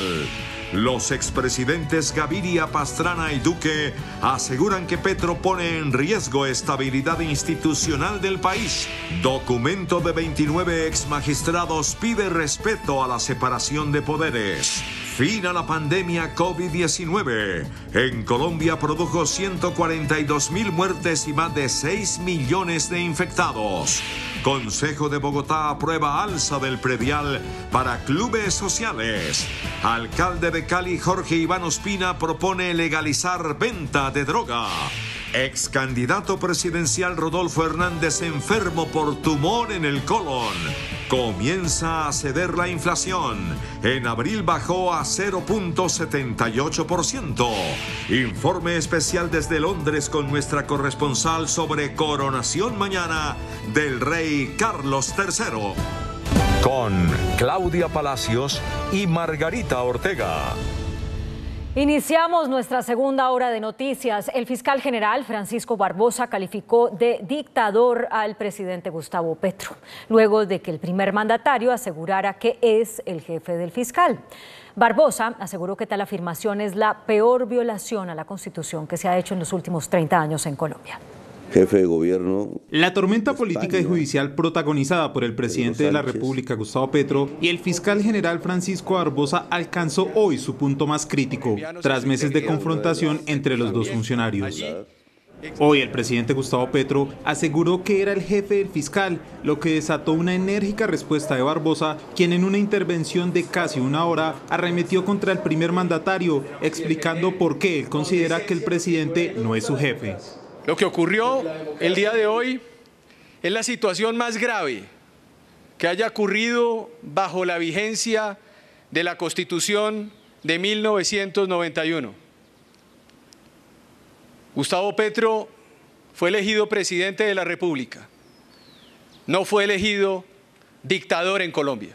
Los expresidentes Gaviria, Pastrana y Duque aseguran que Petro pone en riesgo estabilidad institucional del país. Documento de 29 exmagistrados pide respeto a la separación de poderes. Fin a la pandemia COVID-19. En Colombia produjo 142.000 muertes y más de 6 millones de infectados. Consejo de Bogotá aprueba alza del predial para clubes sociales. Alcalde de Cali, Jorge Iván Ospina, propone legalizar venta de droga. Ex candidato presidencial Rodolfo Hernández enfermo por tumor en el colon. Comienza a ceder la inflación. En abril bajó a 0.78%. Informe especial desde Londres con nuestra corresponsal sobre coronación mañana del rey Carlos III. Con Claudia Palacios y Margarita Ortega. Iniciamos nuestra segunda hora de noticias. El fiscal general Francisco Barbosa calificó de dictador al presidente Gustavo Petro, luego de que el primer mandatario asegurara que es el jefe del fiscal. Barbosa aseguró que tal afirmación es la peor violación a la Constitución que se ha hecho en los últimos 30 años en Colombia. Jefe de gobierno. La tormenta política y judicial protagonizada por el presidente de la República, Gustavo Petro, y el fiscal general Francisco Barbosa alcanzó hoy su punto más crítico, tras meses de confrontación entre los dos funcionarios. Hoy el presidente Gustavo Petro aseguró que era el jefe del fiscal, lo que desató una enérgica respuesta de Barbosa, quien en una intervención de casi una hora arremetió contra el primer mandatario, explicando por qué él considera que el presidente no es su jefe. Lo que ocurrió el día de hoy es la situación más grave que haya ocurrido bajo la vigencia de la Constitución de 1991. Gustavo Petro fue elegido presidente de la República, no fue elegido dictador en Colombia.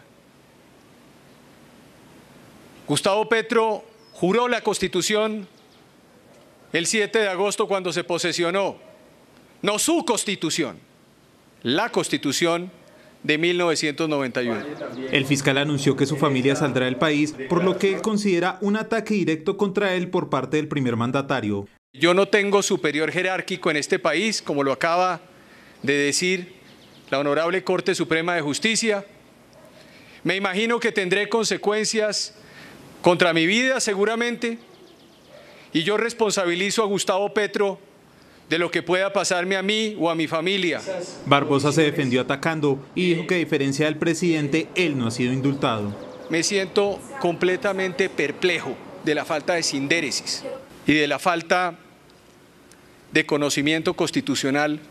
Gustavo Petro juró la Constitución el 7 de agosto cuando se posesionó, no su Constitución, la Constitución de 1991. El fiscal anunció que su familia saldrá del país, por lo que él considera un ataque directo contra él por parte del primer mandatario. Yo no tengo superior jerárquico en este país, como lo acaba de decir la Honorable Corte Suprema de Justicia. Me imagino que tendré consecuencias contra mi vida, seguramente. Y yo responsabilizo a Gustavo Petro de lo que pueda pasarme a mí o a mi familia. Barbosa se defendió atacando y dijo que a diferencia del presidente, él no ha sido indultado. Me siento completamente perplejo de la falta de sindéresis y de la falta de conocimiento constitucional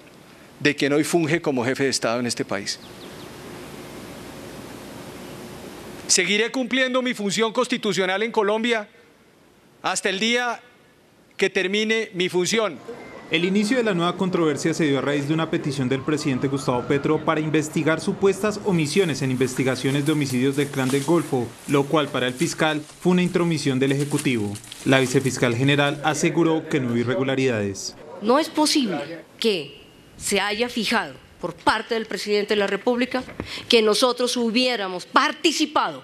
de quien hoy funge como jefe de Estado en este país. Seguiré cumpliendo mi función constitucional en Colombia hasta el día que termine mi función. El inicio de la nueva controversia se dio a raíz de una petición del presidente Gustavo Petro para investigar supuestas omisiones en investigaciones de homicidios del Clan del Golfo, lo cual para el fiscal fue una intromisión del Ejecutivo. La vicefiscal general aseguró que no hubo irregularidades. No es posible que se haya fijado por parte del presidente de la República que nosotros hubiéramos participado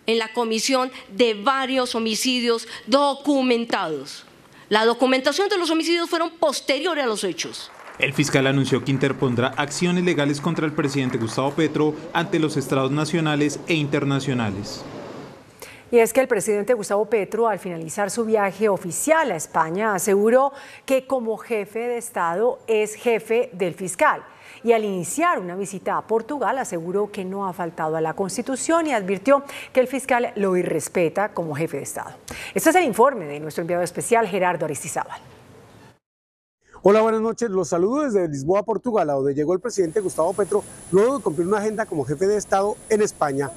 en la comisión de varios homicidios documentados. La documentación de los homicidios fueron posteriores a los hechos. El fiscal anunció que interpondrá acciones legales contra el presidente Gustavo Petro ante los estrados nacionales e internacionales. Y es que el presidente Gustavo Petro, al finalizar su viaje oficial a España, aseguró que como jefe de Estado es jefe del fiscal. Y al iniciar una visita a Portugal aseguró que no ha faltado a la Constitución y advirtió que el fiscal lo irrespeta como jefe de Estado. Este es el informe de nuestro enviado especial Gerardo Aristizábal. Hola, buenas noches. Los saludo desde Lisboa, Portugal, a donde llegó el presidente Gustavo Petro luego de cumplir una agenda como jefe de Estado en España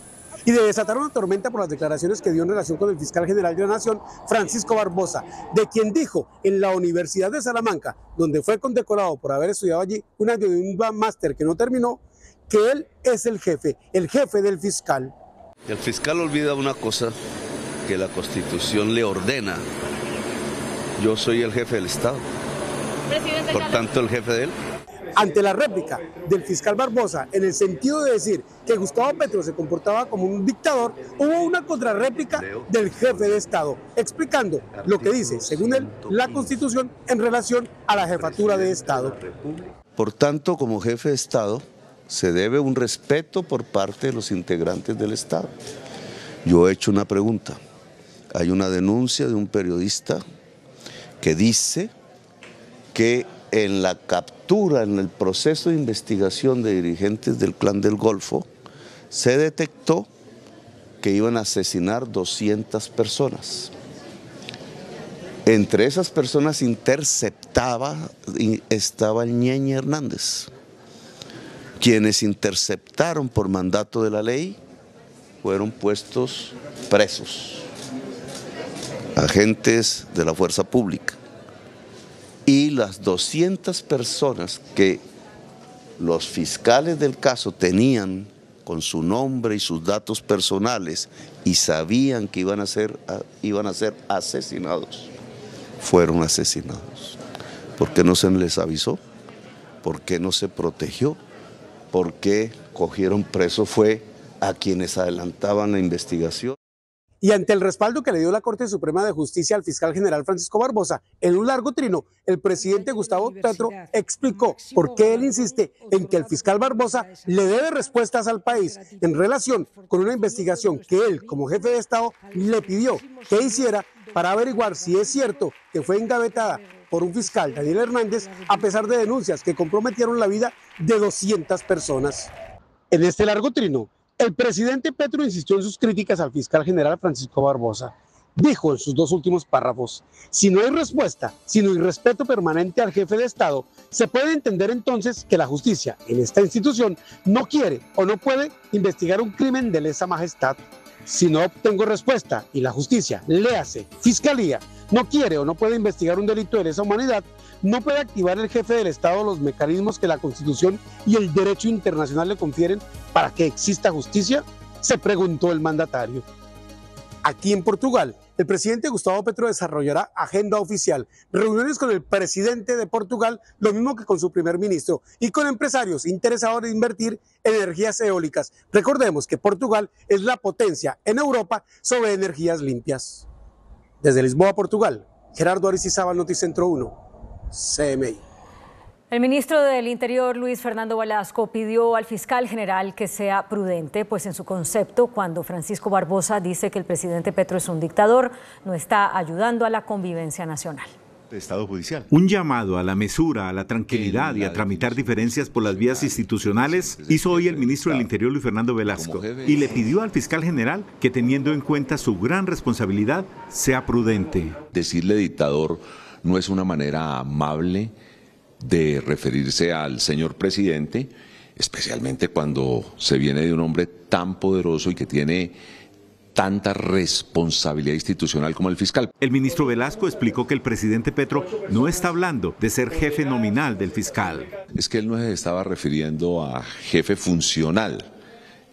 y de desatar una tormenta por las declaraciones que dio en relación con el fiscal general de la Nación, Francisco Barbosa, de quien dijo en la Universidad de Salamanca, donde fue condecorado por haber estudiado allí un año de un máster que no terminó, que él es el jefe del fiscal. El fiscal olvida una cosa que la Constitución le ordena. Yo soy el jefe del Estado, por tanto el jefe de él. Ante la réplica del fiscal Barbosa, en el sentido de decir que Gustavo Petro se comportaba como un dictador, hubo una contrarréplica del jefe de Estado, explicando lo que dice, según él, la Constitución en relación a la jefatura de Estado. Por tanto, como jefe de Estado, se debe un respeto por parte de los integrantes del Estado. Yo he hecho una pregunta. Hay una denuncia de un periodista que dice que en la captura, en el proceso de investigación de dirigentes del Clan del Golfo, se detectó que iban a asesinar 200 personas. Entre esas personas estaba el Ñeñe Hernández. Quienes interceptaron por mandato de la ley fueron puestos presos, agentes de la fuerza pública. Y las 200 personas que los fiscales del caso tenían con su nombre y sus datos personales y sabían que iban a ser asesinados, fueron asesinados. ¿Por qué no se les avisó? ¿Por qué no se protegió? ¿Por qué cogieron preso fue a quienes adelantaban la investigación? Y ante el respaldo que le dio la Corte Suprema de Justicia al fiscal general Francisco Barbosa, en un largo trino, el presidente Gustavo Petro explicó por qué él insiste en que el fiscal Barbosa le debe respuestas al país en relación con una investigación que él, como jefe de Estado, le pidió que hiciera para averiguar si es cierto que fue engavetada por un fiscal, Daniel Hernández, a pesar de denuncias que comprometieron la vida de 200 personas. En este largo trino, el presidente Petro insistió en sus críticas al fiscal general Francisco Barbosa. Dijo en sus dos últimos párrafos, si no hay respuesta, sino hay respeto permanente al jefe de Estado, se puede entender entonces que la justicia en esta institución no quiere o no puede investigar un crimen de lesa majestad. Si no obtengo respuesta y la justicia, léase, fiscalía, no quiere o no puede investigar un delito de lesa humanidad, no puede activar el jefe del Estado los mecanismos que la Constitución y el derecho internacional le confieren para que exista justicia, se preguntó el mandatario. Aquí en Portugal, el presidente Gustavo Petro desarrollará agenda oficial, reuniones con el presidente de Portugal, lo mismo que con su primer ministro, y con empresarios interesados en invertir en energías eólicas. Recordemos que Portugal es la potencia en Europa sobre energías limpias. Desde Lisboa, Portugal, Gerardo Aristizábal, Noticentro 1, CMI. El ministro del Interior, Luis Fernando Velasco, pidió al fiscal general que sea prudente, pues en su concepto, cuando Francisco Barbosa dice que el presidente Petro es un dictador, no está ayudando a la convivencia nacional. Estado judicial. Un llamado a la mesura, a la tranquilidad y a tramitar diferencias por las vías institucionales hizo hoy el ministro del Interior, Luis Fernando Velasco, y le pidió al fiscal general que, teniendo en cuenta su gran responsabilidad, sea prudente. Decirle dictador no es una manera amable de referirse al señor presidente, especialmente cuando se viene de un hombre tan poderoso y que tiene tanta responsabilidad institucional como el fiscal. El ministro Velasco explicó que el presidente Petro no está hablando de ser jefe nominal del fiscal. Es que él no se estaba refiriendo a jefe funcional.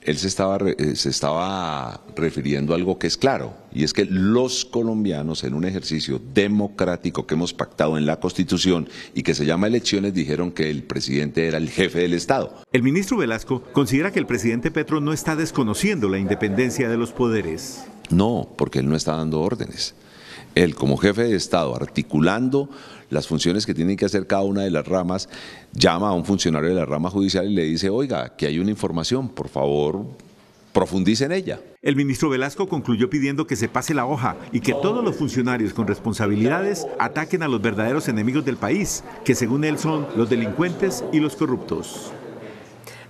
Él se estaba refiriendo a algo que es claro, y es que los colombianos, en un ejercicio democrático que hemos pactado en la Constitución y que se llama elecciones, dijeron que el presidente era el jefe del Estado. El ministro Velasco considera que el presidente Petro no está desconociendo la independencia de los poderes. No, porque él no está dando órdenes. Él, como jefe de Estado, articulando las funciones que tienen que hacer cada una de las ramas, llama a un funcionario de la rama judicial y le dice, oiga, que hay una información, por favor, profundice en ella. El ministro Velasco concluyó pidiendo que se pase la hoja y que todos los funcionarios con responsabilidades ataquen a los verdaderos enemigos del país, que según él son los delincuentes y los corruptos.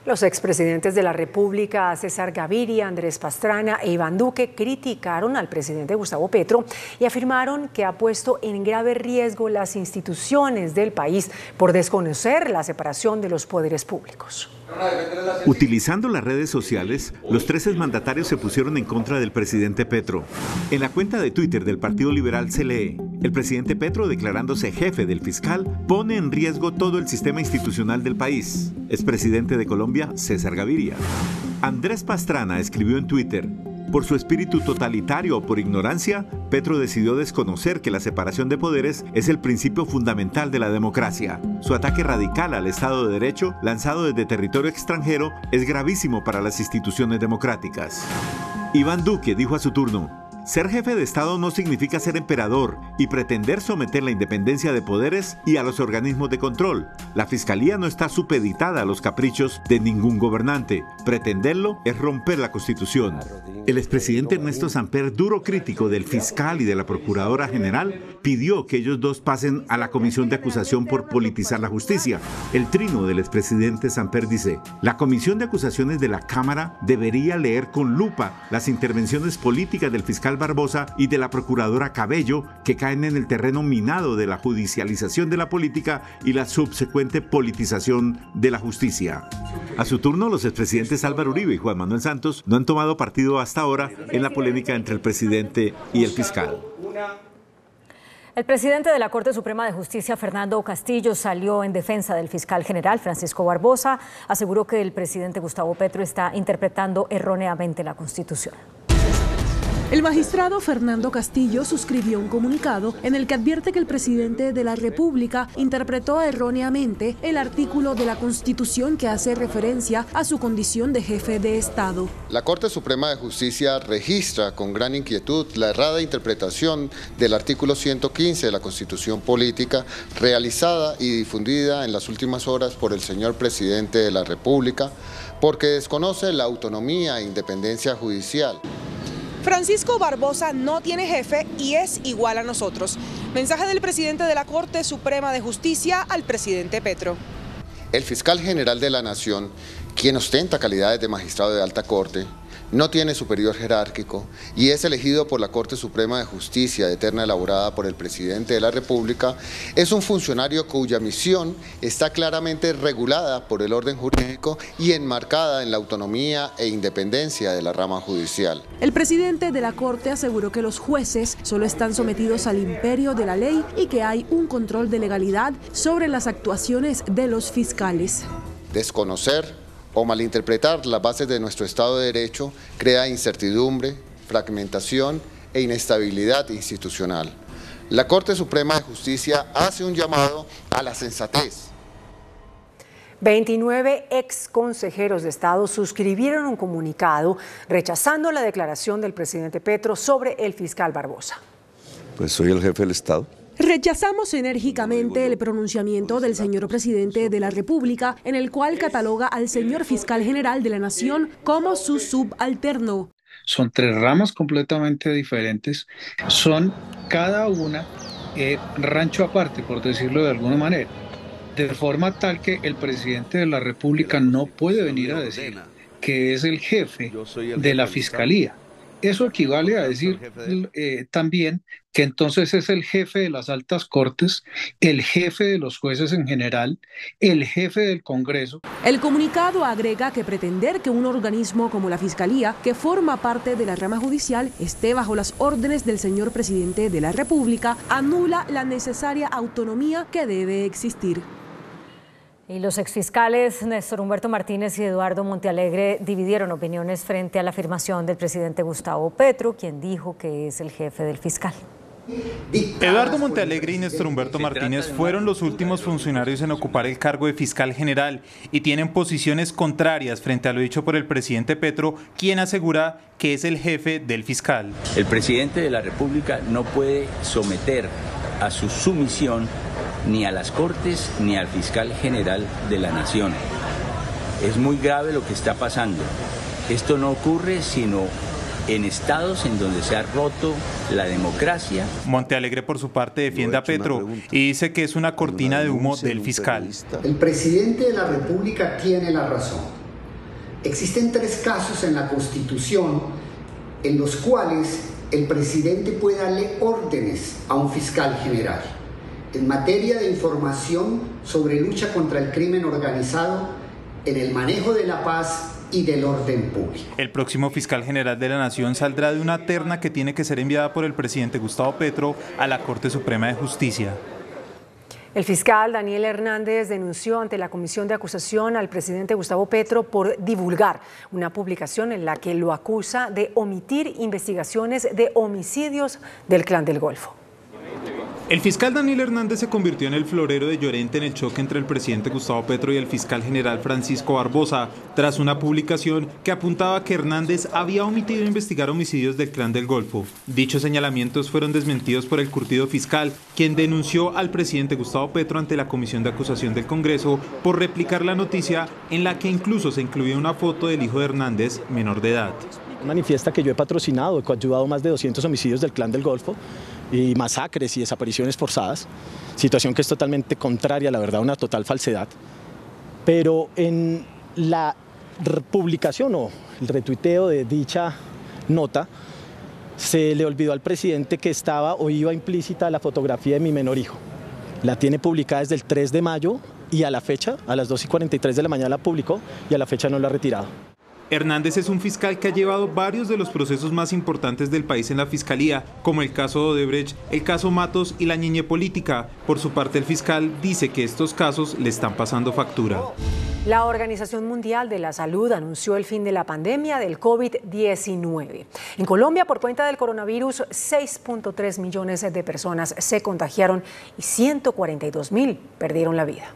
Los expresidentes de la República, César Gaviria, Andrés Pastrana e Iván Duque, criticaron al presidente Gustavo Petro y afirmaron que ha puesto en grave riesgo las instituciones del país por desconocer la separación de los poderes públicos. Utilizando las redes sociales, los 13 mandatarios se pusieron en contra del presidente Petro. En la cuenta de Twitter del Partido Liberal se lee: el presidente Petro, declarándose jefe del fiscal, pone en riesgo todo el sistema institucional del país. Expresidente de Colombia, César Gaviria. Andrés Pastrana escribió en Twitter: por su espíritu totalitario o por ignorancia, Petro decidió desconocer que la separación de poderes es el principio fundamental de la democracia. Su ataque radical al Estado de Derecho, lanzado desde territorio extranjero, es gravísimo para las instituciones democráticas. Iván Duque dijo a su turno: ser jefe de Estado no significa ser emperador y pretender someter la independencia de poderes y a los organismos de control. La Fiscalía no está supeditada a los caprichos de ningún gobernante. Pretenderlo es romper la Constitución. El expresidente Ernesto Samper, duro crítico del fiscal y de la procuradora general, pidió que ellos dos pasen a la comisión de acusación por politizar la justicia. El trino del expresidente Samper dice: la comisión de acusaciones de la Cámara debería leer con lupa las intervenciones políticas del fiscal Barbosa y de la procuradora Cabello, que caen en el terreno minado de la judicialización de la política y la subsecuente politización de la justicia. A su turno, los expresidentes Álvaro Uribe y Juan Manuel Santos no han tomado partido hasta ahora en la polémica entre el presidente y el fiscal. El presidente de la Corte Suprema de Justicia, Fernando Castillo, salió en defensa del fiscal general Francisco Barbosa. Aseguró que el presidente Gustavo Petro está interpretando erróneamente la Constitución. El magistrado Fernando Castillo suscribió un comunicado en el que advierte que el presidente de la República interpretó erróneamente el artículo de la Constitución que hace referencia a su condición de jefe de Estado. La Corte Suprema de Justicia registra con gran inquietud la errada interpretación del artículo 115 de la Constitución Política realizada y difundida en las últimas horas por el señor presidente de la República, porque desconoce la autonomía e independencia judicial. Francisco Barbosa no tiene jefe y es igual a nosotros. Mensaje del presidente de la Corte Suprema de Justicia al presidente Petro. El fiscal general de la Nación, quien ostenta calidades de magistrado de alta corte, no tiene superior jerárquico y es elegido por la Corte Suprema de Justicia de terna elaborada por el presidente de la República, es un funcionario cuya misión está claramente regulada por el orden jurídico y enmarcada en la autonomía e independencia de la rama judicial. El presidente de la Corte aseguró que los jueces solo están sometidos al imperio de la ley y que hay un control de legalidad sobre las actuaciones de los fiscales. Desconocer o malinterpretar las bases de nuestro Estado de Derecho crea incertidumbre, fragmentación e inestabilidad institucional. La Corte Suprema de Justicia hace un llamado a la sensatez. 29 ex consejeros de Estado suscribieron un comunicado rechazando la declaración del presidente Petro sobre el fiscal Barbosa. Pues soy el jefe del Estado. Rechazamos enérgicamente el pronunciamiento del señor presidente de la República en el cual cataloga al señor fiscal general de la Nación como su subalterno. Son tres ramas completamente diferentes, son cada una rancho aparte, por decirlo de alguna manera, de forma tal que el presidente de la República no puede venir a decir que es el jefe de la Fiscalía. Eso equivale a decir también que entonces es el jefe de las altas cortes, el jefe de los jueces en general, el jefe del Congreso. El comunicado agrega que pretender que un organismo como la Fiscalía, que forma parte de la rama judicial, esté bajo las órdenes del señor presidente de la República, anula la necesaria autonomía que debe existir. Y los exfiscales Néstor Humberto Martínez y Eduardo Montealegre dividieron opiniones frente a la afirmación del presidente Gustavo Petro, quien dijo que es el jefe del fiscal. Eduardo Montealegre y Néstor Humberto Martínez fueron los últimos funcionarios en ocupar el cargo de fiscal general y tienen posiciones contrarias frente a lo dicho por el presidente Petro, quien asegura que es el jefe del fiscal. El presidente de la República no puede someter a su sumisión ni a las Cortes ni al fiscal general de la Nación. Es muy grave lo que está pasando. Esto no ocurre sino en estados en donde se ha roto la democracia. Montealegre, por su parte, defiende a Petro y dice que es una cortina de humo del fiscal. El presidente de la República tiene la razón. Existen 3 casos en la Constitución en los cuales el presidente puede darle órdenes a un fiscal general. En materia de información sobre lucha contra el crimen organizado, en el manejo de la paz y del orden público. El próximo fiscal general de la Nación saldrá de una terna que tiene que ser enviada por el presidente Gustavo Petro a la Corte Suprema de Justicia. El fiscal Daniel Hernández denunció ante la Comisión de Acusación al presidente Gustavo Petro por divulgar una publicación en la que lo acusa de omitir investigaciones de homicidios del Clan del Golfo. El fiscal Daniel Hernández se convirtió en el florero de Llorente en el choque entre el presidente Gustavo Petro y el fiscal general Francisco Barbosa, tras una publicación que apuntaba que Hernández había omitido investigar homicidios del Clan del Golfo. Dichos señalamientos fueron desmentidos por el curtido fiscal, quien denunció al presidente Gustavo Petro ante la Comisión de Acusación del Congreso por replicar la noticia en la que incluso se incluía una foto del hijo de Hernández, menor de edad. Manifiesta que yo he patrocinado y coadyuvado más de 200 homicidios del Clan del Golfo y masacres y desapariciones forzadas, situación que es totalmente contraria a la verdad, una total falsedad. Pero en la publicación o el retuiteo de dicha nota, se le olvidó al presidente que estaba o iba implícita la fotografía de mi menor hijo. La tiene publicada desde el 3 de mayo y a la fecha, a las 2:43 de la mañana la publicó y a la fecha no la ha retirado. Hernández es un fiscal que ha llevado varios de los procesos más importantes del país en la Fiscalía, como el caso de Odebrecht, el caso Matos y la ñiñe política. Por su parte, el fiscal dice que estos casos le están pasando factura. La Organización Mundial de la Salud anunció el fin de la pandemia del COVID-19. En Colombia, por cuenta del coronavirus, 6.3 millones de personas se contagiaron y 142.000 perdieron la vida.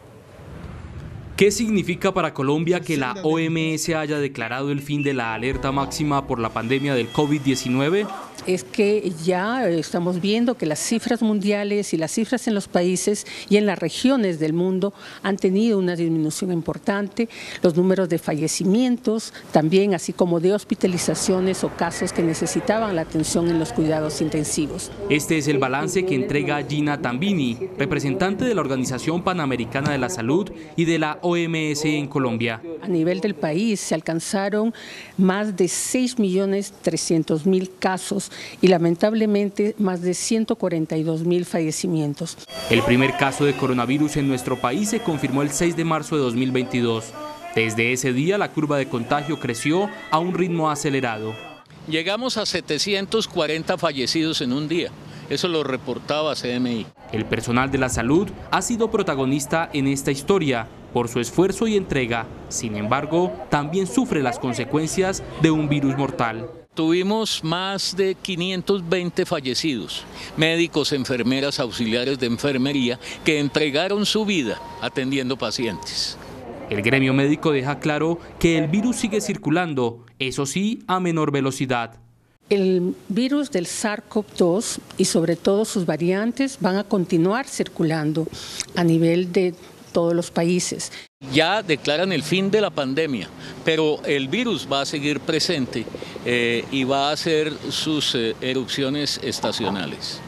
¿Qué significa para Colombia que la OMS haya declarado el fin de la alerta máxima por la pandemia del COVID-19? Es que ya estamos viendo que las cifras mundiales y las cifras en los países y en las regiones del mundo han tenido una disminución importante, los números de fallecimientos también, así como de hospitalizaciones o casos que necesitaban la atención en los cuidados intensivos. Este es el balance que entrega Gina Tambini, representante de la Organización Panamericana de la Salud y de la OMS en Colombia. A nivel del país se alcanzaron más de 6.300.000 casos y lamentablemente más de 142.000 fallecimientos. El primer caso de coronavirus en nuestro país se confirmó el 6 de marzo de 2022. Desde ese día la curva de contagio creció a un ritmo acelerado. Llegamos a 740 fallecidos en un día. Eso lo reportaba CMI. El personal de la salud ha sido protagonista en esta historia por su esfuerzo y entrega. Sin embargo, también sufre las consecuencias de un virus mortal. Tuvimos más de 520 fallecidos, médicos, enfermeras, auxiliares de enfermería que entregaron su vida atendiendo pacientes. El gremio médico deja claro que el virus sigue circulando, eso sí, a menor velocidad. El virus del SARS-CoV-2 y sobre todo sus variantes van a continuar circulando a nivel de todos los países. Ya declaran el fin de la pandemia, pero el virus va a seguir presente y va a hacer sus erupciones estacionales.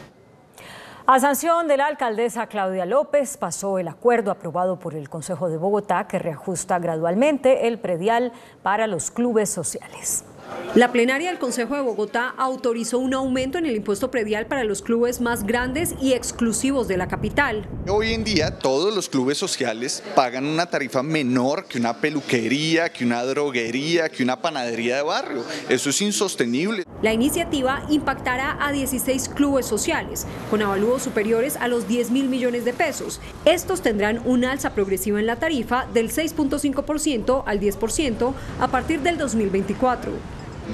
A sanción de la alcaldesa Claudia López pasó el acuerdo aprobado por el Consejo de Bogotá que reajusta gradualmente el predial para los clubes sociales. La plenaria del Consejo de Bogotá autorizó un aumento en el impuesto predial para los clubes más grandes y exclusivos de la capital. Hoy en día todos los clubes sociales pagan una tarifa menor que una peluquería, que una droguería, que una panadería de barrio. Eso es insostenible. La iniciativa impactará a 16 clubes sociales, con avalúos superiores a los 10.000 millones de pesos. Estos tendrán un alza progresiva en la tarifa del 6.5% al 10% a partir del 2024.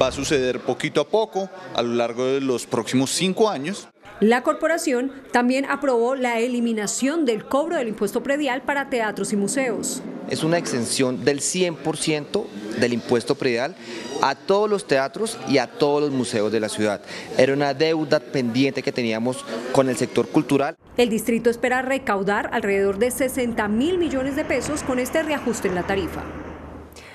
Va a suceder poquito a poco a lo largo de los próximos 5 años. La corporación también aprobó la eliminación del cobro del impuesto predial para teatros y museos. Es una exención del 100% del impuesto predial a todos los teatros y a todos los museos de la ciudad. Era una deuda pendiente que teníamos con el sector cultural. El distrito espera recaudar alrededor de 60.000 millones de pesos con este reajuste en la tarifa.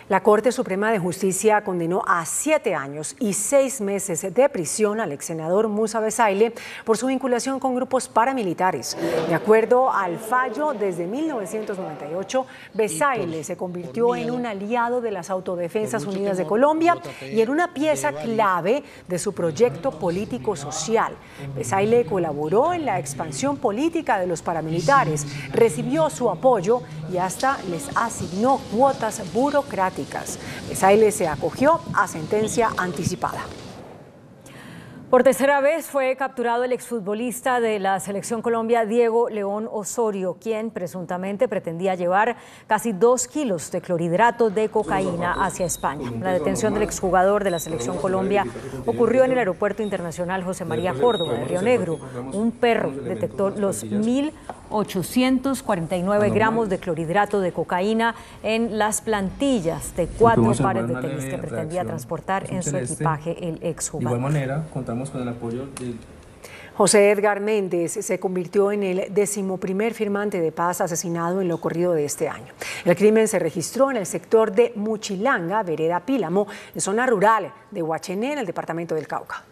La Corte Suprema de Justicia condenó a 7 años y 6 meses de prisión al ex senador Musa Besaile por su vinculación con grupos paramilitares. De acuerdo al fallo, desde 1998, Besaile se convirtió en un aliado de las Autodefensas Unidas de Colombia y en una pieza clave de su proyecto político-social. Besaile colaboró en la expansión política de los paramilitares, recibió su apoyo y hasta les asignó cuotas burocráticas. Besaile se acogió a sentencia anticipada. Por tercera vez fue capturado el exfutbolista de la Selección Colombia, Diego León Osorio, quien presuntamente pretendía llevar casi 2 kilos de clorhidrato de cocaína hacia España. La detención del exjugador de la Selección Colombia ocurrió en el Aeropuerto Internacional José María Córdoba de Río Negro. Un perro detectó los 1.849 gramos de clorhidrato de cocaína en las plantillas de 4 pares de tenis que pretendía transportar en su equipaje el exjugador. De igual manera, contamos con el apoyo de... José Edgar Méndez se convirtió en el 11º firmante de paz asesinado en lo ocurrido de este año. El crimen se registró en el sector de Muchilanga, vereda Pílamo, en zona rural de Huachené, en el departamento del Cauca.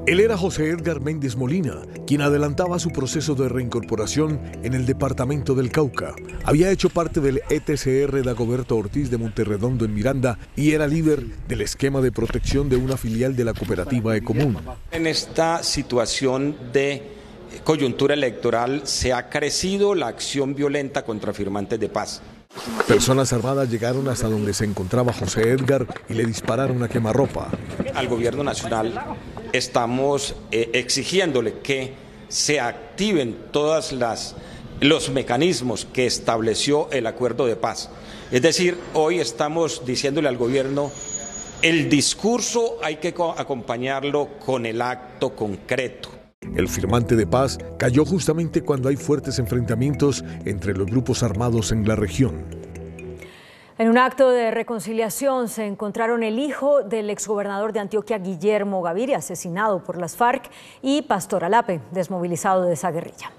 Él era José Edgar Méndez Molina, quien adelantaba su proceso de reincorporación en el departamento del Cauca. Había hecho parte del ETCR Dagoberto Ortiz de Monterredondo en Miranda y era líder del esquema de protección de una filial de la cooperativa Ecomún. En esta situación de coyuntura electoral se ha crecido la acción violenta contra firmantes de paz. Personas armadas llegaron hasta donde se encontraba José Edgar y le dispararon a quemarropa. Al gobierno nacional estamos exigiéndole que se activen todos los mecanismos que estableció el acuerdo de paz. Es decir, hoy estamos diciéndole al gobierno, el discurso hay que acompañarlo con el acto concreto. El firmante de paz cayó justamente cuando hay fuertes enfrentamientos entre los grupos armados en la región. En un acto de reconciliación se encontraron el hijo del exgobernador de Antioquia, Guillermo Gaviria, asesinado por las FARC, y Pastor Alape, desmovilizado de esa guerrilla.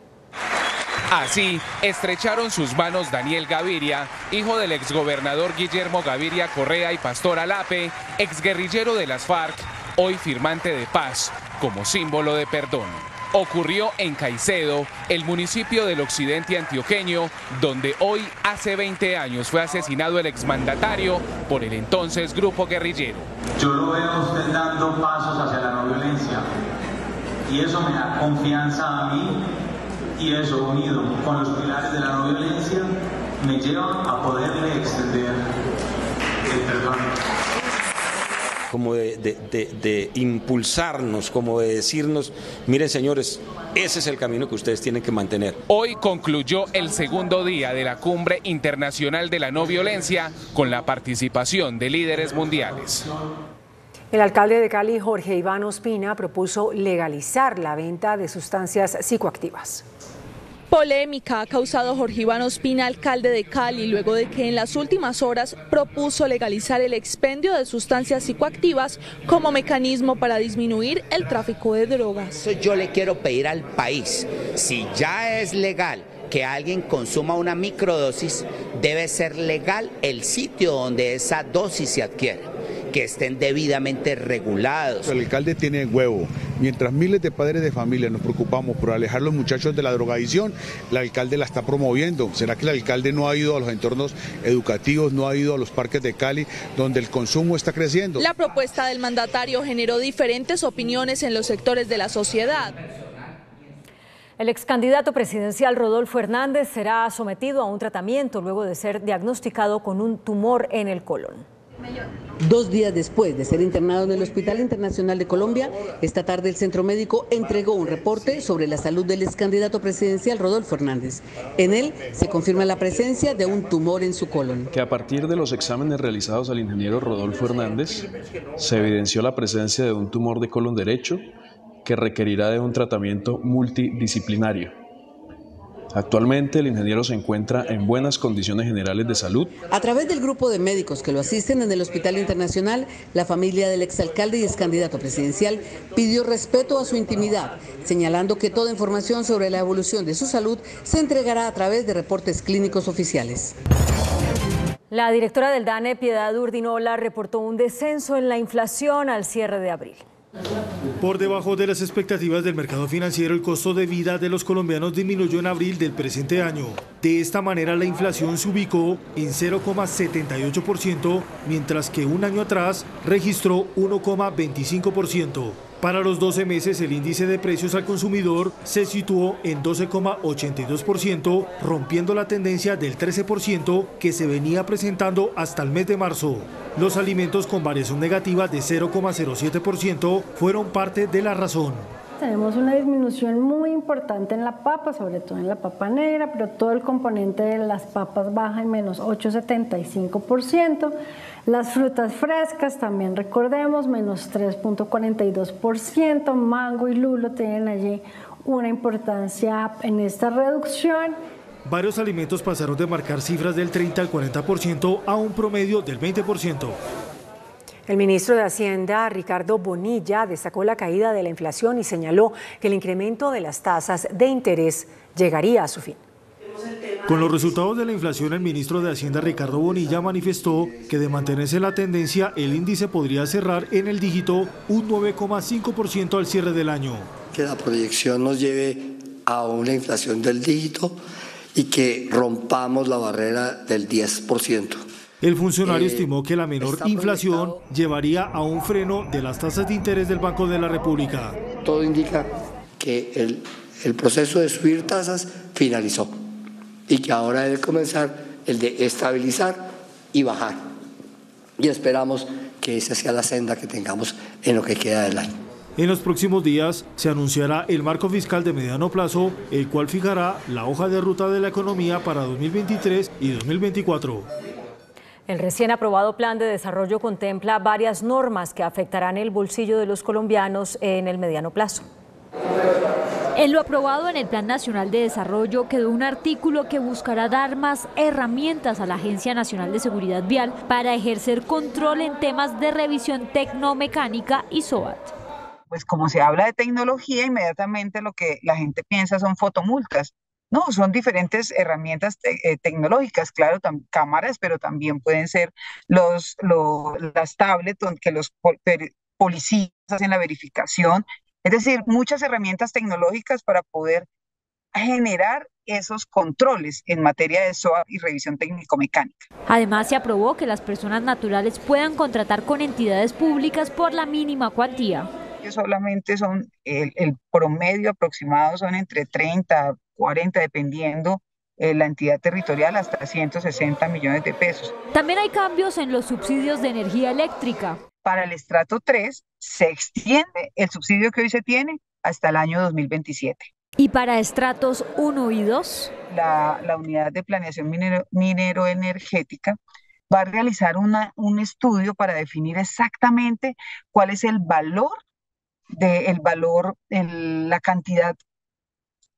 Así estrecharon sus manos Daniel Gaviria, hijo del exgobernador Guillermo Gaviria Correa, y Pastor Alape, exguerrillero de las FARC, hoy firmante de paz, como símbolo de perdón. Ocurrió en Caicedo, el municipio del occidente antioqueño, donde hoy hace 20 años fue asesinado el exmandatario por el entonces grupo guerrillero. Yo lo veo a usted dando pasos hacia la no violencia y eso me da confianza a mí, y eso unido con los pilares de la no violencia me lleva a poderle extender el perdón. Como de impulsarnos, como de decirnos, miren señores, ese es el camino que ustedes tienen que mantener. Hoy concluyó el segundo día de la Cumbre Internacional de la No Violencia con la participación de líderes mundiales. El alcalde de Cali, Jorge Iván Ospina, propuso legalizar la venta de sustancias psicoactivas. Polémica ha causado Jorge Iván Ospina, alcalde de Cali, luego de que en las últimas horas propuso legalizar el expendio de sustancias psicoactivas como mecanismo para disminuir el tráfico de drogas. Yo le quiero pedir al país, si ya es legal que alguien consuma una microdosis, debe ser legal el sitio donde esa dosis se adquiere. que estén debidamente regulados. El alcalde tiene huevo. Mientras miles de padres de familia nos preocupamos por alejar a los muchachos de la drogadicción, el alcalde la está promoviendo. ¿Será que el alcalde no ha ido a los entornos educativos, no ha ido a los parques de Cali, donde el consumo está creciendo? La propuesta del mandatario generó diferentes opiniones en los sectores de la sociedad. El ex candidato presidencial Rodolfo Hernández será sometido a un tratamiento luego de ser diagnosticado con un tumor en el colon. 2 días después de ser internado en el Hospital Internacional de Colombia, esta tarde el Centro Médico entregó un reporte sobre la salud del ex candidato presidencial Rodolfo Hernández. En él se confirma la presencia de un tumor en su colon. Que a partir de los exámenes realizados al ingeniero Rodolfo Hernández, se evidenció la presencia de un tumor de colon derecho que requerirá de un tratamiento multidisciplinario. Actualmente el ingeniero se encuentra en buenas condiciones generales de salud. A través del grupo de médicos que lo asisten en el Hospital Internacional, la familia del exalcalde y excandidato presidencial pidió respeto a su intimidad, señalando que toda información sobre la evolución de su salud se entregará a través de reportes clínicos oficiales. La directora del DANE, Piedad Urdinola, reportó un descenso en la inflación al cierre de abril. Por debajo de las expectativas del mercado financiero, el costo de vida de los colombianos disminuyó en abril del presente año. De esta manera, la inflación se ubicó en 0,78%, mientras que un año atrás registró 1,25%. Para los 12 meses, el índice de precios al consumidor se situó en 12,82%, rompiendo la tendencia del 13% que se venía presentando hasta el mes de marzo. Los alimentos con variación negativa de 0,07% fueron parte de la razón. Tenemos una disminución muy importante en la papa, sobre todo en la papa negra, pero todo el componente de las papas baja en menos 8,75%. Las frutas frescas también recordemos, menos 3,42%. Mango y lulo tienen allí una importancia en esta reducción. Varios alimentos pasaron de marcar cifras del 30 al 40% a un promedio del 20%. El ministro de Hacienda, Ricardo Bonilla, destacó la caída de la inflación y señaló que el incremento de las tasas de interés llegaría a su fin. Con los resultados de la inflación, el ministro de Hacienda, Ricardo Bonilla, manifestó que de mantenerse la tendencia, el índice podría cerrar en el dígito un 9,5% al cierre del año. Que la proyección nos lleve a una inflación del dígito y que rompamos la barrera del 10%. El funcionario estimó que la menor inflación llevaría a un freno de las tasas de interés del Banco de la República. Todo indica que el proceso de subir tasas finalizó y que ahora debe comenzar el de estabilizar y bajar. Y esperamos que esa sea la senda que tengamos en lo que queda del año. En los próximos días se anunciará el marco fiscal de mediano plazo, el cual fijará la hoja de ruta de la economía para 2023 y 2024. El recién aprobado Plan de Desarrollo contempla varias normas que afectarán el bolsillo de los colombianos en el mediano plazo. En lo aprobado en el Plan Nacional de Desarrollo quedó un artículo que buscará dar más herramientas a la Agencia Nacional de Seguridad Vial para ejercer control en temas de revisión tecnomecánica y SOAT. Pues como se habla de tecnología, inmediatamente lo que la gente piensa son fotomultas. No, son diferentes herramientas tecnológicas, claro, cámaras, pero también pueden ser las tablets que los policías hacen la verificación. Es decir, muchas herramientas tecnológicas para poder generar esos controles en materia de SOAT y revisión técnico-mecánica. Además, se aprobó que las personas naturales puedan contratar con entidades públicas por la mínima cuantía. Solamente son, el promedio aproximado son entre 30 40, dependiendo la entidad territorial, hasta 160 millones de pesos. También hay cambios en los subsidios de energía eléctrica. Para el estrato 3 se extiende el subsidio que hoy se tiene hasta el año 2027. ¿Y para estratos 1 y 2? La unidad de planeación minero-energética va a realizar un estudio para definir exactamente cuál es el valor, la cantidad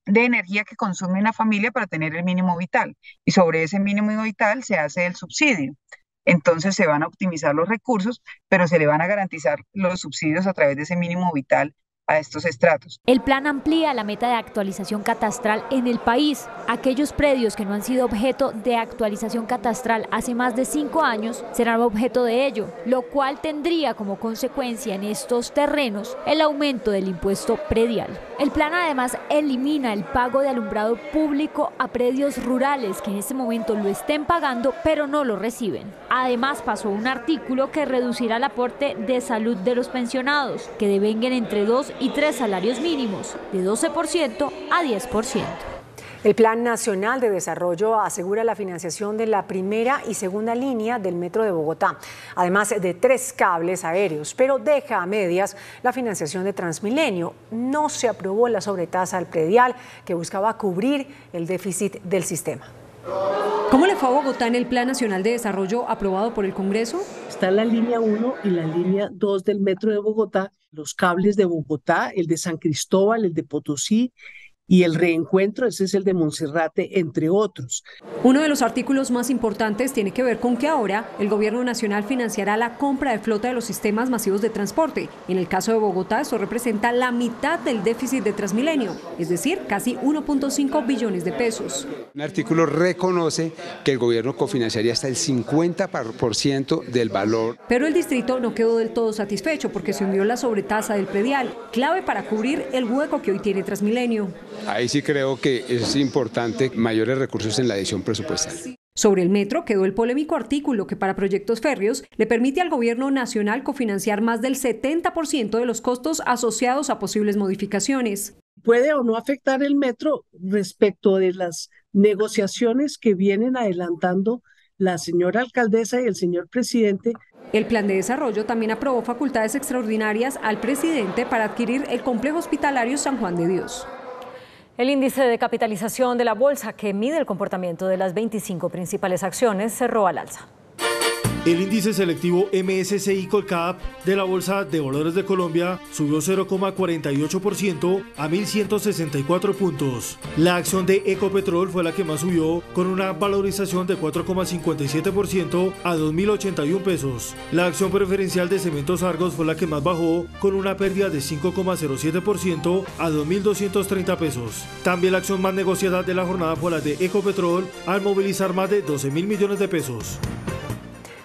de energía que consume una familia para tener el mínimo vital, y sobre ese mínimo vital se hace el subsidio. Entonces se van a optimizar los recursos, pero se le van a garantizar los subsidios a través de ese mínimo vital a estos estratos. El plan amplía la meta de actualización catastral en el país. Aquellos predios que no han sido objeto de actualización catastral hace más de 5 años serán objeto de ello, lo cual tendría como consecuencia en estos terrenos el aumento del impuesto predial. El plan además elimina el pago de alumbrado público a predios rurales que en este momento lo estén pagando pero no lo reciben. Además pasó un artículo que reducirá el aporte de salud de los pensionados, que devenguen entre 2 y 3 salarios mínimos, de 12% a 10%. El Plan Nacional de Desarrollo asegura la financiación de la primera y segunda línea del Metro de Bogotá, además de 3 cables aéreos, pero deja a medias la financiación de Transmilenio. No se aprobó la sobretasa al predial que buscaba cubrir el déficit del sistema. ¿Cómo le fue a Bogotá en el Plan Nacional de Desarrollo aprobado por el Congreso? Está la línea 1 y la línea 2 del Metro de Bogotá, los cables de Bogotá, el de San Cristóbal, el de Potosí, y el reencuentro, ese es el de Monserrate, entre otros. Uno de los artículos más importantes tiene que ver con que ahora el gobierno nacional financiará la compra de flota de los sistemas masivos de transporte. En el caso de Bogotá, esto representa la mitad del déficit de Transmilenio, es decir, casi 1.5 billones de pesos. Un artículo reconoce que el gobierno cofinanciaría hasta el 50% del valor. Pero el distrito no quedó del todo satisfecho porque se hundió la sobretasa del predial, clave para cubrir el hueco que hoy tiene Transmilenio. Ahí sí creo que es importante mayores recursos en la adición presupuestal. Sobre el metro quedó el polémico artículo que para proyectos férreos le permite al gobierno nacional cofinanciar más del 70% de los costos asociados a posibles modificaciones. Puede o no afectar el metro respecto de las negociaciones que vienen adelantando la señora alcaldesa y el señor presidente. El plan de desarrollo también aprobó facultades extraordinarias al presidente para adquirir el complejo hospitalario San Juan de Dios. El índice de capitalización de la bolsa, que mide el comportamiento de las 25 principales acciones, cerró al alza. El índice selectivo MSCI Colcap de la Bolsa de Valores de Colombia subió 0,48% a 1.164 puntos. La acción de Ecopetrol fue la que más subió, con una valorización de 4,57% a 2.081 pesos. La acción preferencial de Cementos Argos fue la que más bajó, con una pérdida de 5,07% a 2.230 pesos. También la acción más negociada de la jornada fue la de Ecopetrol, al movilizar más de 12.000 millones de pesos.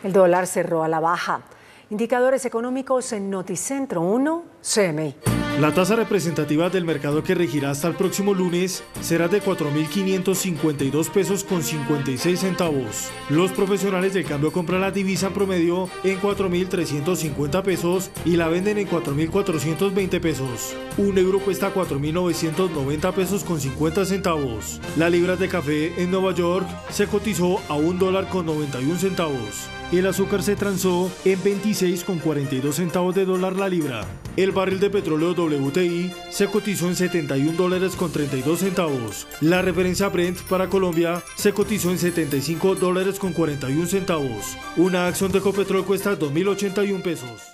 El dólar cerró a la baja. Indicadores económicos en Noticentro 1, CMI. La tasa representativa del mercado que regirá hasta el próximo lunes será de 4.552 pesos con 56 centavos. Los profesionales del cambio compran la divisa en promedio en 4.350 pesos y la venden en 4.420 pesos. Un euro cuesta 4.990 pesos con 50 centavos. La libra de café en Nueva York se cotizó a $1.91. El azúcar se transó en 26,42 centavos de dólar la libra. El barril de petróleo WTI se cotizó en $71.32. La referencia Brent para Colombia se cotizó en $75.41. Una acción de Ecopetrol cuesta 2.081 pesos.